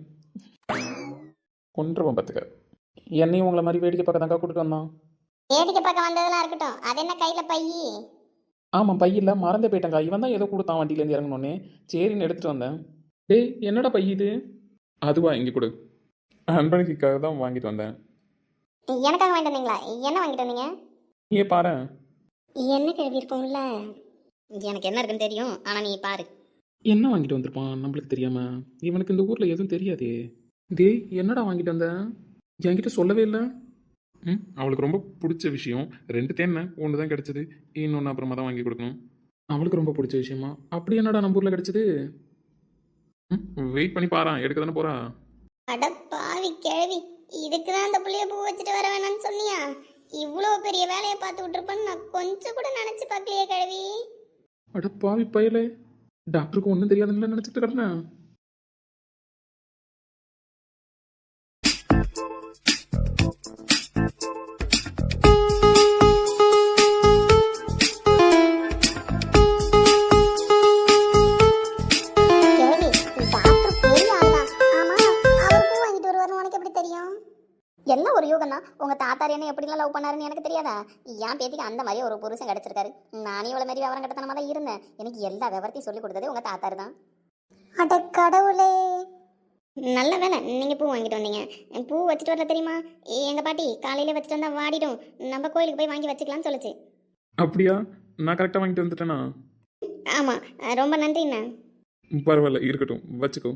கொன்றுவன் பார்த்துக்க. என்னையும் உங்களை மாதிரி வேடிக்கை பார்க்க தாங்க கூட்டிட்டு வந்தான். வேடிக்கை பார்க்க வந்ததெல்லாம் இருக்கட்டும், அது என்ன கையில பையி? ஆமாம், பையில்ல மறந்தே போயிட்டாங்க. இவன் தான் ஏதோ கொடுத்தான் வண்டியிலேருந்து இறங்கணுன்னே. சரின்னு எடுத்துகிட்டு வந்தேன். டேய் என்னடா பை இது? அதுவா, இங்கே கொடு. அன்பழகிக்காக தான் வாங்கிட்டு வந்தேன். எனக்காக வாங்கிட்டு வந்தீங்களா? என்ன வாங்கிட்டு வந்தீங்க? நீயே பாரு. என்ன கேள்வி இருக்கும்ல? எனக்கு என்ன இருக்குன்னு தெரியும், ஆனால் நீ பாரு. என்ன வாங்கிட்டு வந்திருப்பான் நம்மளுக்கு தெரியாம? இவனுக்கு இந்த ஊரில் எதுவும் தெரியாதே. டேய் என்னடா வாங்கிட்டு வந்தேன்? என்கிட்ட சொல்லவே இல்லை. அவளுக்கு ரொம்ப பிடிச்ச விஷயம் 2 தேனை, 1 தான் கிடச்சிது, இன்னொன்று அப்புறமா தான் வாங்கி கொடுக்கணும். அவளுக்கு ரொம்ப பிடிச்ச விஷயமா? அப்படி என்னடா நம்ம ஊரில் கிடச்சிது? வெயிட் பண்ணி பாறான், எடுக்க தானே போறா. அட பாவி கிழவி, இதுக்கு தான் அந்த புள்ளைய பூ வச்சுட்டு வர வேணாம்னு சொன்னியா? இவ்வளோ பெரிய வேலையை பார்த்து விட்டுருப்பேன்னு நான் கொஞ்சம் கூட நினச்சி பார்க்கலையே கிழவி. அட பாவி பயலே, டாக்டருக்கு ஒன்றும் தெரியாதுன்னு நினச்சிட்டு கிடந்தேன். கேள்வி டாக்டர் பெரிய ஆள்தான். ஆமா, அவர் பூ வாங்கிட்டு வருவாருன்னு உனக்கு எப்படி தெரியும்? எல்லாம் ஒரு யோகம் தான். உங்க தாத்தார் என்ன எப்படிலாம் லவ் பண்ணாருன்னு எனக்கு தெரியாதா? என் பேத்திக்கு அந்த மாதிரி ஒரு புருஷன் கிடைச்சிருக்காரு. நானே இவ்வளவு மாதிரி விவரம் கட்டத்தனமா தான் இருந்தேன். எனக்கு எல்லா விவரத்தையும் சொல்லி கொடுத்ததே உங்க தாத்தார் தான். அட கடவுளே, நல்ல வேலை நீங்க பூ வாங்கிட்டு வந்தீங்க. பூ வச்சுட்டு வரல தெரியுமா? எங்க பாட்டி காலையில வச்சுட்டு வந்தா வாடிடும், நம்ம கோயிலுக்கு போய் வாங்கி வச்சுக்கலாம்னு சொல்லுச்சு. அப்படியா? நான் கரெக்டாக வாங்கிட்டு வந்துட்டேனா? ஆமா, ரொம்ப நன்றிண்ணா. பரவாயில்ல, இருக்கட்டும், வச்சுக்கோ.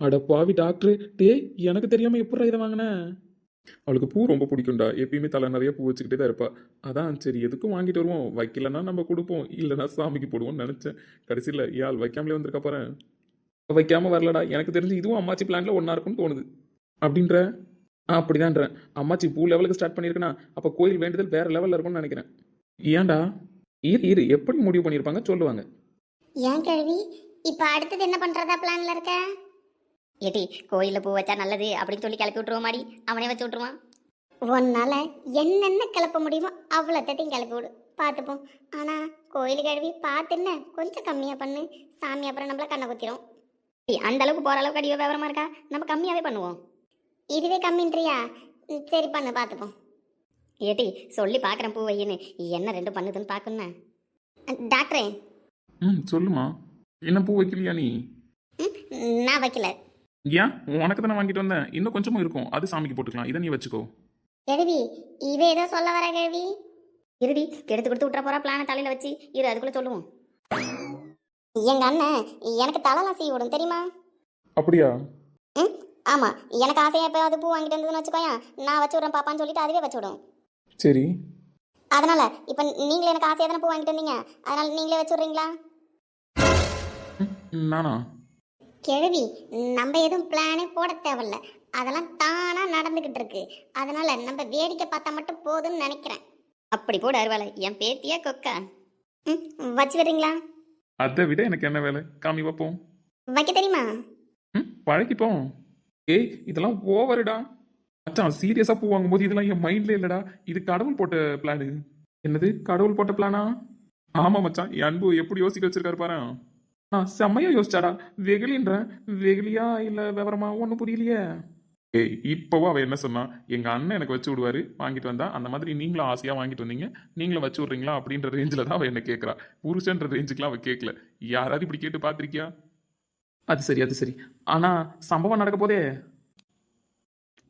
அட பாவி டாக்டரு, டேய் எனக்கு தெரியாமல் எப்படா இதை வாங்கினேன்? அவளுக்கு பூ ரொம்ப பிடிக்கும்டா, எப்பயுமே தலை நிறைய பூ வச்சுக்கிட்டே தான் இருப்பா. அதான் சரி எதுக்கும் வாங்கிட்டு வருவோம், வைக்கலன்னா நம்ம கொடுப்போம், இல்லைன்னா சாமிக்கு போடுவோம்னு நினச்சேன். கடைசியில் யாழ் வைக்காமலே வந்திருக்கா போகிறேன். வைக்காமல் வரலடா, எனக்கு தெரிஞ்சு இதுவும் அம்மாச்சி பிளான்ல ஒன்றா இருக்கும்னு தோணுது. அப்படின்ற அப்படிதான்றேன். அம்மாச்சி பூ லெவலுக்கு ஸ்டார்ட் பண்ணியிருக்குன்னா அப்போ கோயில் வேண்டுதல் வேற லெவலில் இருக்கும்னு நினைக்கிறேன். ஏன்டா? இரு எப்படி முடிவு பண்ணியிருப்பாங்க சொல்லுவாங்க. ஏன் கேள்வி, இப்ப அடுத்தது என்ன பண்றதா பிளான்ல இருக்க? ஏடி கோயில்ல பூ வச்சா நல்லது அப்படின்னு சொல்லி கிளப்பி விட்டுருவோம் மாடி, அவனே வச்சு விட்டுருவான். உன்னால என்னென்ன கிளப்ப முடியுமோ அவ்வளோத்தையும் கிளப்பி விடு, பார்த்துப்போம். ஆனா கோயில் கழுவி பார்த்துன்னு கொஞ்சம் கம்மியா பண்ணு, சாமி அப்புறம் நம்மள கண்ணை குத்திரும். அந்த அளவுக்கு போற அளவுக்கு அடியோ விவரமா இருக்கா? நம்ம கம்மியாவே பண்ணுவோம். இதுவே கம்மின்றியா? சரி பண்ணு, பார்த்துப்போம். ஏடி சொல்லி பார்க்குறேன் பூ வையின்னு, என்ன ரெண்டு பண்ணுதுன்னு பார்க்கணுண்ணே. டாக்டரே. சொல்லுமா, என்ன பூ வைக்கலையா நீ? நான் வைக்கல. ஏன்? உனக்கு தானே வாங்கிட்டு வந்தேன், இன்னும் கொஞ்சமும் இருக்கும், அது சாமிக்கு போட்டுக்கலாம், இதை நீ வச்சுக்கோ. எழுதி இவ ஏதோ சொல்ல வர கேள்வி. இருடி கெடுத்து கொடுத்து விட்டுற போறா பிளான தலையில வச்சு இரு, அதுக்குள்ள சொல்லுவோம். எங்க அண்ணன் எனக்கு தலைலாம் செய்ய விடும் தெரியுமா? அப்படியா? ஆமா, எனக்கு ஆசையா எப்பயாவது பூ வாங்கிட்டு வந்ததுன்னு வச்சுக்கோயா, நான் வச்சு விடுறேன் பாப்பான்னு சொல்லிட்டு அதுவே வச்சு விடும். சரி. அதனால இப்ப நீங்களே எனக்கு ஆசையா தானே பூ வாங்கிட்டு வந்தீங்க, அதனால நீங்களே வச்சு விடுறீங்களா? நானா? கேள்வி நம்ம எதுவும் பிளானே போட தேவையில்ல, அதெல்லாம் தானா நடந்துகிட்டு இருக்கு. அதனால நம்ம வேடிக்கை பார்த்தா மட்டும் போதும்னு நினைக்கிறேன். அப்படி போட அருவாளை, என் பேத்தியா கொக்கா. வச்சு விடுறீங்களா? அதை விட எனக்கு என்ன வேலை, காமி வைப்போம். வைக்க தெரியுமா? பழகிப்போம். ஏய் இதெல்லாம் ஓவருடா மச்சான், சீரியஸா பூ வாங்கும்போது இதெல்லாம் என் மைண்ட்ல இல்லடா, இது கடவுள் போட்ட பிளானு. என்னது கடவுள் போட்ட பிளானா? ஆமா மச்சான், என் அன்பு எப்படி யோசிக்க வச்சிருக்காரு பாரு. செம்மையா யோசிச்சாடா. வெகுலின்றேன், வெகுலியா இல்ல விவரமா ஒன்றும் புரியலையே. ஏய் இப்போவோ அவ என்ன சொன்னா, எங்க அண்ணன் எனக்கு வச்சு விடுவாரு வாங்கிட்டு வந்தா, அந்த மாதிரி நீங்களும் ஆசையா வாங்கிட்டு வந்தீங்க, நீங்களும் வச்சு விடுறீங்களா அப்படின்ற ரேஞ்சில் தான் அவ என்ன கேட்கறா. புருஷன்ற ரேஞ்சுக்குலாம் அவ கேட்கல. யாராவது இப்படி கேட்டு பார்த்திருக்கியா? அது சரி, ஆனா சம்பவம் நடக்க போதே.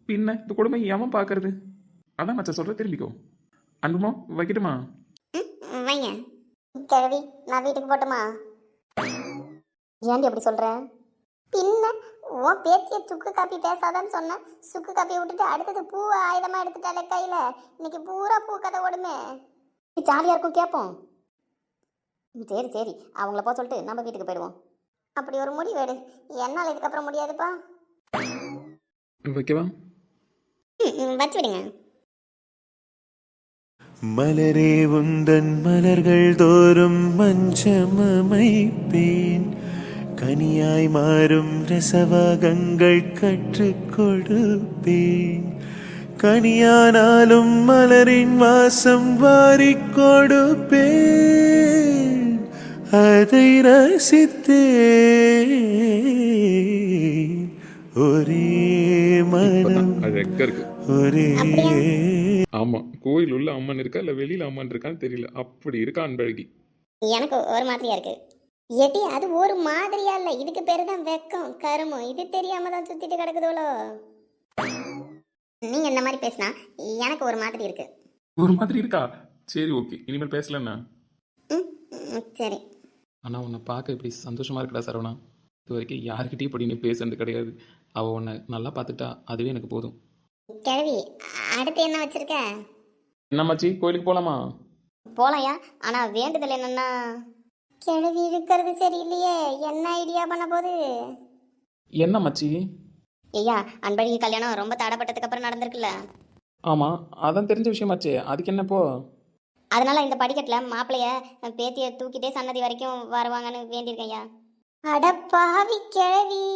பின்ன இந்த கொடுமை எவன் பாக்குறது? அதான் மச்சா சொல்ற, திரும்பிக்கோ. அன்புமா வைக்கட்டுமா? வைங்க கிழவி, நான் வீட்டுக்கு போட்டுமா? ஏன்டி அப்படி சொல்ற? பின்ன உன் பேத்திய சுக்கு காப்பி பேசாதான்னு சொன்ன, சுக்கு காப்பியை விட்டுட்டு அடுத்தது பூவை ஆயுதமா எடுத்துட்டாலே கையில. இன்னைக்கு பூரா பூ கதை ஓடுமே, ஜாலியா இருக்கும் கேட்போம். சரி அவங்கள போக சொல்லிட்டு நம்ம வீட்டுக்கு போயிடுவோம். அப்படி ஒரு முடிவு எடு, என்னால் இதுக்கப்புறம் முடியாதுப்பா. வைக்கவா? வச்சு விடுங்க. மலரே உந்தன் மலர்கள் தோறும் மஞ்சமமைப்பேன், கனியாய் மாறும் ரசவாகங்கள் கற்றுக் கொடுப்பேன், கனியானாலும் மலரின் வாசம் வாரிக் கொடுப்பேன், அதை ரசித்தேன். ஒரே மனம் ஒரே. ஆமா, கோயில் உள்ள அம்மன் இருக்கா இல்ல வெளியில அம்மன் இருக்கான்னு தெரியல, அப்படி இருக்கா அன்பழகி. எனக்கு ஒரு மாதிரியா இருக்கு. எடி அது ஒரு மாதிரியா இல்ல, இதுக்கு பேரு தான் வெக்கம் கருமம். இது தெரியாம தான் சுத்திட்டு கிடக்குதோலோ. நீங்க இந்த மாதிரி பேசினா எனக்கு ஒரு மாதிரி இருக்கு. ஒரு மாதிரி இருக்கா? சரி ஓகே, இனிமேல் பேசலண்ணா. சரி. ஆனா உன்னை பார்க்க இப்படி சந்தோஷமா இருக்கடா சரவணா. இது வரைக்கும் யாருக்கிட்டையும் இப்படி நீ பேசுறது கிடையாது. அவ உன்னை நல்லா பார்த்துட்டா அதுவே எனக்கு போதும். கிழவி அடுத்து என்ன வச்சிருக்க? என்னம்மாச்சி, கோயிலுக்கு போலாமா? போலாயா, ஆனா வேண்டுதல் என்னன்னா, கிழவி இருக்கிறது சரியில்லையே, என்ன ஐடியா பண்ண போது? என்ன மச்சி? ஐயா அன்பழகி கல்யாணம் ரொம்ப தடப்பட்டதுக்கு அப்புறம் நடந்திருக்குல்ல. ஆமா, அதான் தெரிஞ்ச விஷயமாச்சே, அதுக்கு என்னப்போ? அதனால இந்த படிக்கட்டுல மாப்பிள்ளைய பேத்திய தூக்கிட்டே சன்னதி வரைக்கும் வருவாங்கன்னு வேண்டியிருக்கையா. அட பாவி கிழவி.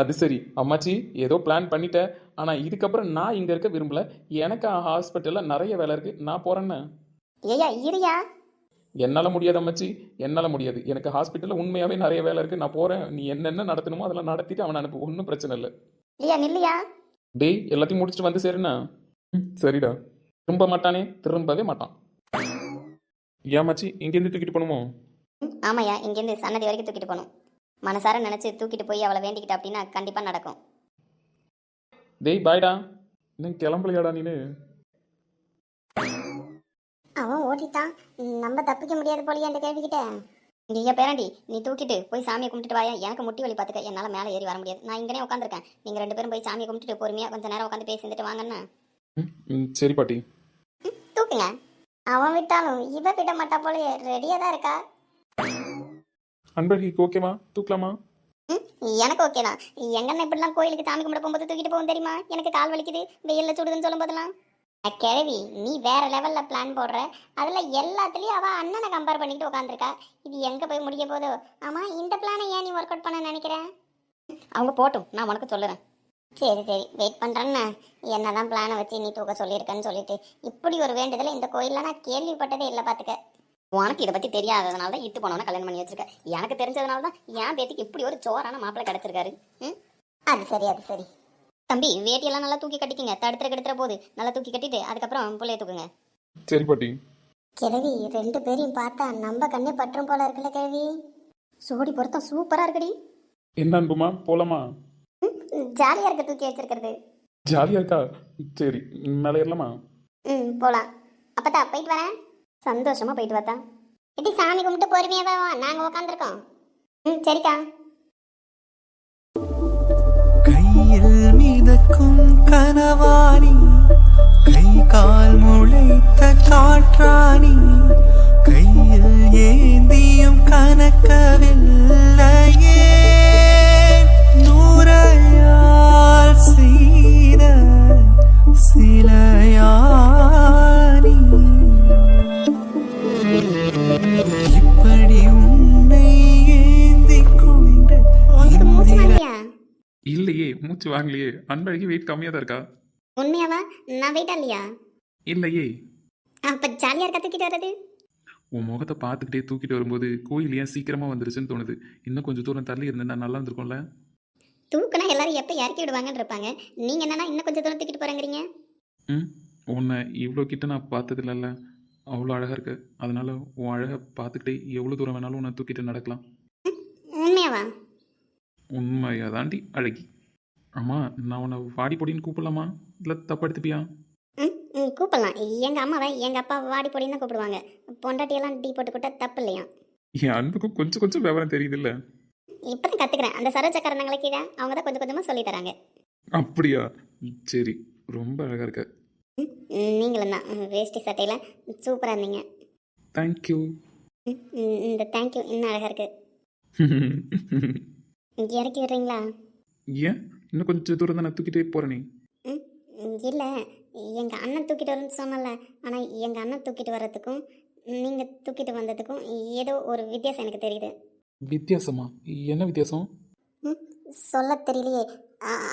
அது சரி அம்மாச்சி ஏதோ பிளான் பண்ணிட்டேன். ஆனால் இதுக்கப்புறம் நான் இங்கே இருக்க விரும்பல. எனக்கு ஹாஸ்பிட்டலில் நிறைய வேலை இருக்குது, நான் போகிறேன்னு. ஏயா இருயா. என்னால் முடியாது அம்மாச்சி, என்னால் முடியாது. எனக்கு ஹாஸ்பிட்டலில் உண்மையாகவே நிறைய வேலை இருக்குது, நான் போகிறேன். நீ என்னென்ன நடத்தணுமோ அதெல்லாம் நடத்திட்டு அவனை அனுப்பு, ஒன்றும் பிரச்சனை இல்லை. இல்லையா நில்லையா. டேய் எல்லாத்தையும் முடிச்சுட்டு வந்து சரிண்ணா. சரிடா. திரும்ப மாட்டானே, திரும்பவே மாட்டான். ஏமாச்சி இங்கேருந்து தூக்கிட்டு போகணுமோ? ஆமாய்யா, இங்கேருந்து சன்னதி வரைக்கும் தூக்கிட்டு போகணும். மனசார நினச்சி தூக்கிட்டு போய் அவளை வேண்டிக்கிட்ட அப்படின்னா கண்டிப்பாக நடக்கும். டேய் பாய்டா. இன்னும் கிளம்பலையாடா நீனு? அவன் ஓட்டிட்டான், நம்ம தப்பிக்க முடியாது போலியே அந்த கேள்விக்கிட்ட. ஐயா பேராண்டி, நீ தூக்கிட்டு போய் சாமியை கும்பிட்டுட்டு வாயா. எனக்கு முட்டி வலி பார்த்துக்க, என்னால் மேலே ஏறி வர முடியாது. நான் இங்கனே உட்காந்துருக்கேன். நீங்கள் 2 பேரும் போய் சாமியை கும்பிட்டுட்டு பொறுமையாக கொஞ்சம் நேரம் உட்காந்து பேசிட்டு வாங்கண்ணா. சரி பாட்டி. தூக்குங்க. அவன் விட்டாலும் இவ விட மாட்டா போலயே, ரெடியாக தான் இருக்கா. அன்பழகிக்கு ஓகேவா? தூக்கலாமா? எனக்கு ஓகே தான். எங்கன்னா இப்படிலாம் கோயிலுக்கு சாமி கும்பிட போகும்போது தூக்கிட்டு போகும் தெரியுமா? எனக்கு கால் வலிக்குது, வெயிலில் சுடுதுன்னு சொல்லும் போதெல்லாம். கிழவி, நீ வேற லெவலில் பிளான் போடுற. அதில் எல்லாத்துலேயும் அவள் அண்ணனை கம்பேர் பண்ணிட்டு உட்காந்துருக்கா. இது எங்கே போய் முடிய போதோ? ஆமாம், இந்த பிளானை ஏன் நீ ஒர்க் அவுட் பண்ண நினைக்கிறேன்? அவங்க போட்டும், நான் உனக்கு சொல்லுறேன். சரி சரி, வெயிட் பண்ணுறேன்னு. என்னதான் பிளானை வச்சு நீ தூக்க சொல்லியிருக்கேன்னு சொல்லிட்டு இப்படி ஒரு வேண்டுதலை இந்த கோயிலில் நான் கேள்விப்பட்டதே இல்லை பார்த்துக்க. உனக்கு இதை பற்றி தெரியாததுனால தான் இட்டு போனவன கல்யாணம் பண்ணி வச்சிருக்க. எனக்கு தெரிஞ்சதுனால தான் என் பேத்திக்கு இப்படி ஒரு சோறான மாப்பிள்ளை கிடச்சிருக்காரு. அது சரி அது சரி. தம்பி, வேட்டியெல்லாம் நல்லா தூக்கி கட்டிக்கிங்க. தடுத்துற போது நல்லா தூக்கி கட்டிட்டு அதுக்கப்புறம் பிள்ளைய தூக்குங்க. சரி பாட்டி. கிழவி, 2 பேரையும் பார்த்தா நம்ம கண்ணே பற்றும் போல இருக்குல்ல கிழவி. சோடி பொருத்தம் சூப்பராக இருக்குடி. என்ன அன்புமா, போலாமா? ஜாலியாக இருக்க தூக்கி வச்சிருக்கிறது. ஜாலியாக இருக்கா? சரி, மேலே ஏறலாமா? போகலாம். அப்பத்தா போயிட்டு வரேன். சந்தோஷமா போயிட்டு வரதான். எப்படி சாமி கும்பிட்டு பொறுமையாவே வா, நாங்கள் உட்காந்துருக்கோம். சரிக்கா. கையில் மிதக்கும் கனவாணி, கை கால் முளைத்த காற்றாணி, கையில் ஏந்தியும் கனக்கவில்லையே, நூறையால் செய்த சிலையானி, இப்படி உன்னை ஏந்திக் கொண்டு இல்லையே, மூச்சு வாங்கலையே. அன்பழகி வெயிட் கம்மியாக தான் இருக்கா. உண்மையாவா? நான் வெயிட்டா இல்லையா? இல்லையே. அப்ப ஜாலியா இருக்க தூக்கிட்டு வர்றது. உன் முகத்தை பார்த்துக்கிட்டே தூக்கிட்டு வரும்போது கோயில் ஏன் சீக்கிரமாக வந்துருச்சுன்னு தோணுது. இன்னும் கொஞ்சம் தூரம் தள்ளி இருந்தேன்னா நல்லா இருந்திருக்கும்ல. தூக்குனா எல்லாரும் எப்போ இறக்கி விடுவாங்கன்னு இருப்பாங்க. நீங்க என்னன்னா இன்னும் கொஞ்சம் தூரம் தூக்கிட்டு போறேங்கிறீங்க. உன்னை இவ்வளோ கிட்ட நான் பார்த்ததில்லல்ல, அவ்வளோ அழகாக இருக்கு. அதனால உன் அழகை பார்த்துக்கிட்டே எவ்வளோ தூரம் வேணாலும் உன்னை தூக்கிட்டு நடக்கலாம். உண்மையாவா? உண்மையாக தாண்டி அழகி. ஆமாம், நான் உன்னை வாடி பொடின்னு கூப்பிடலாமா, இல்லை தப்பு எடுத்துப்பியா? கூப்பிடலாம். எங்க அம்மாவை எங்க அப்பா வாடி பொடின்னு தான் கூப்பிடுவாங்க. பொண்டாட்டியெல்லாம் டீ போட்டு கூட்ட தப்பு இல்லையா? என் அன்புக்கும் கொஞ்சம் கொஞ்சம் விவரம் தெரியுது இல்லை? இப்பதான் கத்துக்கிறேன். அந்த சரோஜக்காரங்களை கீழே அவங்க தான் கொஞ்சம் கொஞ்சமா சொல்லி தராங்க. அப்படியா? சரி, ரொம்ப அழகாக இருக்க. நீங்களும் தான் வேஷ்டி சட்டையில சூப்பரா இருந்தீங்க. தேங்க்யூ. இந்த தேங்க்யூ இன்னும் அழகா இருக்கு. இறக்கி விடுறீங்களா? ஏன், இன்னும் கொஞ்சம் தூரம் தான் நான் தூக்கிட்டே போகிறேனே. இல்லை, எங்கள் அண்ணன் தூக்கிட்டு வரேன்னு சொன்னல. ஆனால் எங்கள் அண்ணன் தூக்கிட்டு வர்றதுக்கும் நீங்கள் தூக்கிட்டு வந்ததுக்கும் ஏதோ ஒரு வித்தியாசம் எனக்கு தெரியுது. வித்தியாசமா? என்ன வித்தியாசம்? சொல்ல தெரியலையே,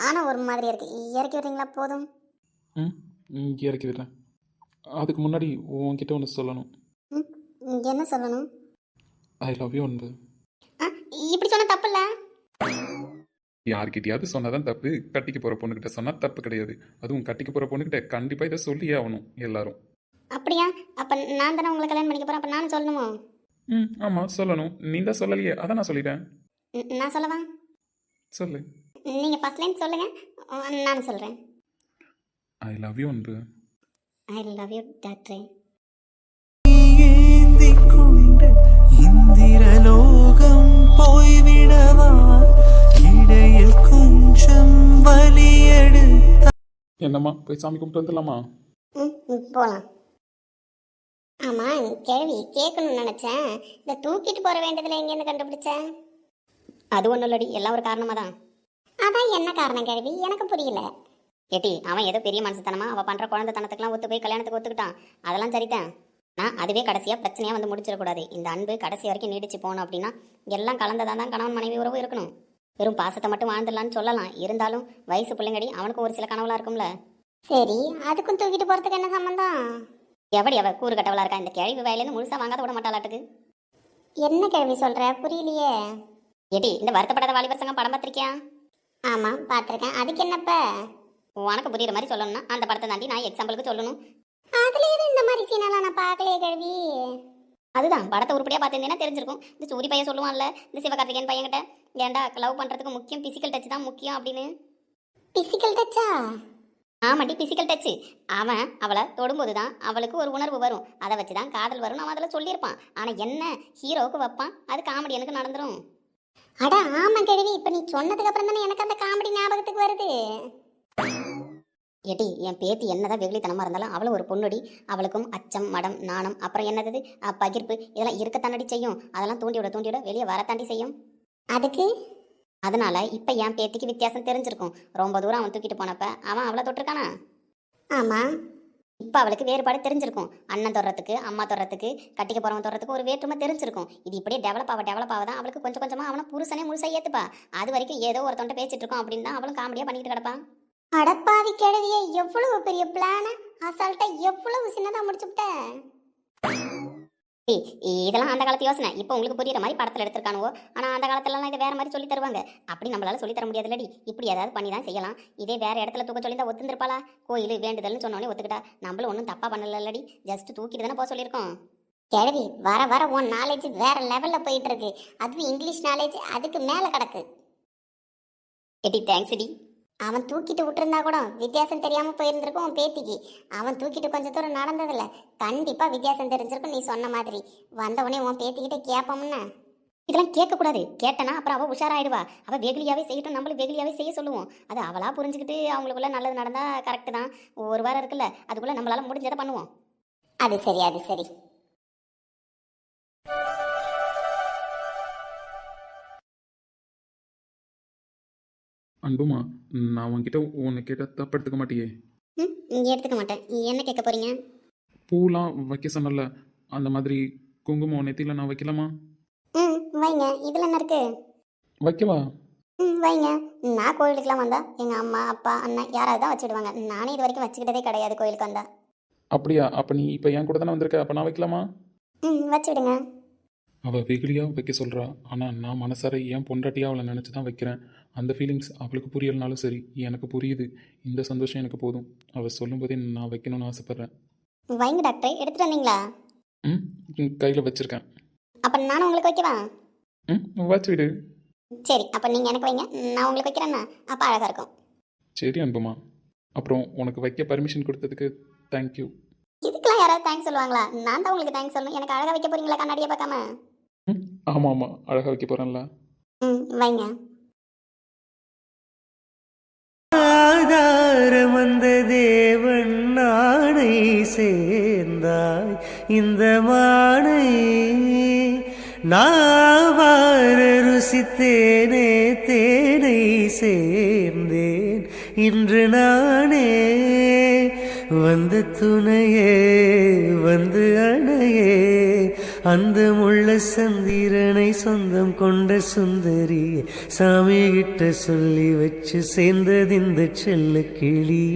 ஆனால் ஒரு மாதிரி இருக்கு. இறக்கி விடுறீங்களா? போதும். இறக்கி விடுறேன். அதுக்கு முன்னாடி உன்கிட்ட ஒன்று சொல்லணும். என்ன சொல்லணும்? ஐ லவ் யூ அன்பு. இப்படி சொன்ன தப்பு இல்லை. யார்கிட்டயாவது சொன்னாதான் தப்பு, கட்டிக்க போகிற பொண்ணுக்கிட்ட சொன்னால் தப்பு கிடையாது. அதுவும் கட்டிக்க போகிற பொண்ணுக்கிட்ட கண்டிப்பாக இதை சொல்லியே ஆகணும் எல்லாரும். அப்படியா? அப்போ நான் தானே உங்களை கல்யாணம் பண்ணிக்க போகிறேன். அப்போ நானும் சொல்லணுமோ? ஆமாம் சொல்லணும். நீ தான் சொல்லலையே, அதான் நான் சொல்லிட்டேன். நான் சொல்லவா? சொல்லு. நீங்கள் ஃபர்ஸ்ட் லைன் சொல்லுங்கள், நான் சொல்கிறேன். ஐ லவ் யூ அன்பு. ஐ லவ் யூ டாக்டரே. ஏந்திக் கொண்டு இந்திரலோகம் போய்விடவா, இடையில் கொஞ்சம் வலியெடு. என்னம்மா, போய் சாமி கும்பிட்டு வந்துடலாமா? போகலாம். ஆமாம் கேள்வி கேட்கணும்னு நினச்சேன். இந்த தூக்கிட்டு போகிற வேண்டியதில் எங்கேருந்து கண்டுபிடிச்சேன்? அது ஒன்றும் இல்லடி, எல்லாம் ஒரு காரணமாக தான். அதான் என்ன காரணம் கேள்வி? எனக்கு புரியல. கேட்டி, அவன் ஏதோ பெரிய மனசுத்தனமா அவள் பண்ணுற குழந்தைத்தனத்துக்குலாம் ஒத்து போய் கல்யாணத்துக்கு ஒத்துக்கிட்டான். அதெல்லாம் சரிதான். நான் அதுவே கடைசியாக பிரச்சனையாக வந்து முடிச்சிடக்கூடாது. இந்த அன்பு கடைசி வரைக்கும் நீடிச்சு போகணும் அப்படின்னா எல்லாம் கலந்ததான் தான் கணவன் மனைவி உறவு இருக்கணும். வெறும் பாசத்தை மட்டும் வாழ்ந்துடலான்னு சொல்லலாம், இருந்தாலும் வயசு பிள்ளைங்கடி அவனுக்கும் ஒரு சில கனவுலாம் இருக்கும்ல. சரி, அதுக்கும் தூக்கிட்டு போறதுக்கு என்ன சம்பந்தம்? எவடி அவ கூறு கட்டவளா இருக்கா, இந்த கிழவி வயலேருந்து முழுசா வாங்காத விட மாட்டாளாட்டுக்கு. என்ன கிழவி சொல்ற, புரியலையே. ஏடி, இந்த வருத்தப்படாத வாலிபர் சங்கம் படம் பார்த்திருக்கியா? ஆமா பார்த்திருக்கேன், அதுக்கு என்னப்ப? உனக்கு புரியுற மாதிரி சொல்லணும்னா அந்த படத்தை தாண்டி நான் எக்ஸாம்பிளுக்கு சொல்லணும். அதுல எது இந்த மாதிரி சீனெல்லாம் நான் பார்க்கலையே கிழவி. அதுதான் படத்தை உருப்படியா பார்த்துருந்தேன்னா தெரிஞ்சிருக்கும். இந்த சூரி பையன் சொல்லுவான்ல, இந்த சிவகார்த்திகேயன் பையன்கிட்ட, ஏன்டா லவ் பண்றதுக்கு முக்கியம் பிசிக்கல் டச் தான் முக்கியம் அப்படின்னு. பிசிக்கல் டச்சா? ஆமாட்டி, பிசிக்கல் டச்சு. அவன் அவளை தொடும்போது தான் அவளுக்கு ஒரு உணர்வு வரும், அதை வச்சு தான் காதல் வரும்னு அவன் அதில் சொல்லியிருப்பான். ஆனால் என்ன ஹீரோவுக்கு வைப்பான், அது காமெடி எனக்கு நடந்துடும். அட ஆமாம் கிழவி, இப்போ நீ சொன்னதுக்கு அப்புறம் தானே எனக்கு அந்த காமெடி ஞாபகத்துக்கு வருது. ஏட்டி, என் பேத்தி என்னதான் வெகுளித்தனமாக இருந்தாலும் அவளை ஒரு பொண்ணுடி. அவளுக்கும் அச்சம், மடம், நாணம், அப்புறம் என்னது பகிர்ப்பு, இதெல்லாம் இருக்கத்தாண்டி செய்யும். அதெல்லாம் தூண்டிவிட வெளியே வரத்தாண்டி செய்யும். அதுக்கு அதனால இப்போ என் பேத்திக்கு வித்தியாசம் தெரிஞ்சிருக்கும். ரொம்ப தூரம் அவன் தூக்கிட்டு போனப்ப அவன் அவளை தொட்டிருக்கானா? ஆமாம். இப்போ அவளுக்கு வேறுபாடு தெரிஞ்சிருக்கும். அண்ணன் தொடுறதுக்கு, அம்மா தொடுறதுக்கு, கட்டிக்க போகிறவன் தொடுறதுக்கு ஒரு வேற்றுமை தெரிஞ்சிருக்கும். இது இப்படியே டெவலப் ஆக தான் அவளுக்கு கொஞ்சம் கொஞ்சமாக அவனை புருஷனே முழுசாக ஏற்றுப்பா. அது வரைக்கும் ஏதோ ஒருத்தவன்ட்ட பேசிட்டு இருக்கோம் அப்படின்னு தான் அவளும் காமெடியாக பண்ணிட்டு கிடப்பான். அடப்பாவி கிழவியே, எவ்வளவு பெரிய பிளான அசால்ட்டா எவ்வளவு சின்னதாக முடிச்சுட்ட. இதெல்லாம் அந்த காலத்து யோசனை, இப்போ உங்களுக்கு புரியுற மாதிரி படத்தில் எடுத்திருக்கானுவோ. ஆனால் அந்த காலத்துலலாம் இதை வேற மாதிரி சொல்லி தருவாங்க. அப்படி நம்மளால சொல்லி தர முடியாதுல்லடி, இப்படி ஏதாவது பண்ணி தான் செய்யலாம். இதே வேற இடத்துல தூக்க சொல்லி தான் ஒத்துந்திருப்பாளா? கோயில் வேண்டுதல்னு சொன்னோடனே ஒத்துக்கிட்டா. நம்மளும் ஒன்றும் தப்பா பண்ணலடி, ஜஸ்ட் தூக்கிட்டு தானே போக சொல்லியிருக்கோம். கிழவி, வர வர உன் நாலேஜ் வேற லெவலில் போயிட்டு இருக்கு. அதுவும் இங்கிலீஷ் நாலேஜ் அதுக்கு மேலே கிடக்கு. எடி தேங்க்ஸ் டி. அவன் தூக்கிட்டு விட்டுருந்தா கூட வித்தியாசம் தெரியாமல் போயிருந்திருக்கும் உன் பேத்திக்கு. அவன் தூக்கிட்டு கொஞ்சம் தூரம் நடந்ததில்ல, கண்டிப்பாக வித்தியாசம் தெரிஞ்சிருக்கும். நீ சொன்ன மாதிரி வந்தவொடனே உன் பேத்திக்கிட்டே கேட்போம்னா. இதெல்லாம் கேட்கக்கூடாது, கேட்டனா அப்புறம் அவள் உஷாராயிடுவா. அவள் வெகுளியாகவே செய்யட்டும், நம்மளும் வெகுளியாகவே செய்ய சொல்லுவோம். அது அவளாக புரிஞ்சுக்கிட்டு அவங்களுக்குள்ள நல்லது நடந்தால் கரெக்டு தான். ஒரு வாரம் இருக்குல்ல, அதுக்குள்ளே நம்மளால முடிஞ்சதை பண்ணுவோம். அது சரி, அது சரி. அன்புமா, நான் உன்கிட்ட உன்னை கேட்ட தப்பு எடுத்துக்க மாட்டியே? இங்கே எடுத்துக்க மாட்டேன். என்ன கேட்க போறீங்க? பூலாம் வைக்க சொன்னல, அந்த மாதிரி குங்குமம் நெத்தியில் நான் வைக்கலாமா? வைங்க, இதில் என்ன இருக்கு? வைக்கவா? வைங்க. நான் கோயிலுக்குலாம் வந்தா எங்கள் அம்மா, அப்பா, அண்ணன் யாராவது தான் வச்சுடுவாங்க. நானே இது வரைக்கும் வச்சுக்கிட்டதே கிடையாது கோயிலுக்கு வந்தா. அப்படியா? அப்போ நீ இப்போ என் கூட தானே வந்திருக்க, அப்போ நான் வைக்கலாமா? வச்சுடுங்க. அவள் வெகுளியாக வைக்க சொல்கிறா, ஆனால் நான் மனசார என் பொண்டாட்டியாக அவளை நினச்சி தான் வைக்கிறேன். அந்த ஃபீலிங்ஸ் அவளுக்கு புரியலனாலும் சரி, எனக்கு புரியுது. இந்த சந்தோஷம் எனக்கு போதும். அவள் சொல்லும்போதே நான் வைக்கணும்னு ஆசைப்பட்றேன். வைங்க டாக்டர், எடுத்துட்டு வந்தீங்களா? கையில் வச்சுருக்கேன். அப்போ நானும் உங்களுக்கு வைக்கவா? வச்சு விடு. சரி, அப்போ நீங்கள் எனக்கு வைங்க, நான் உங்களுக்கு வைக்கிறேன்னா அப்போ அழகாக இருக்கும். சரி அன்புமா, அப்புறம் உனக்கு வைக்க பர்மிஷன் கொடுத்ததுக்கு தேங்க்யூ. இதுக்கெல்லாம் யாராவது தேங்க்ஸ் சொல்லுவாங்களா? நான் தான் உங்களுக்கு தேங்க்ஸ் சொல்லணும். எனக்கு அழகாக வைக்க போறீங்களா கண்ணாடியை பார்க்காம? ஆமாம் ஆமாம், அழகாக வைக்க போகிறேன்ல. வைங்க. ஆதாரம் வந்த தேவன் நாணை சேர்ந்தாய், இந்த மானை நாவார ருசித்தேனே, தேனை சேர்ந்தேன் இன்று நானே. வந்து துணையே, வந்து அணையே, அந்த முள்ள சந்திரனை சொந்தம் கொண்ட சுந்தரியே, சாமி கிட்ட சொல்லி வச்சு சேர்ந்தது இந்த செல்ல கிளி.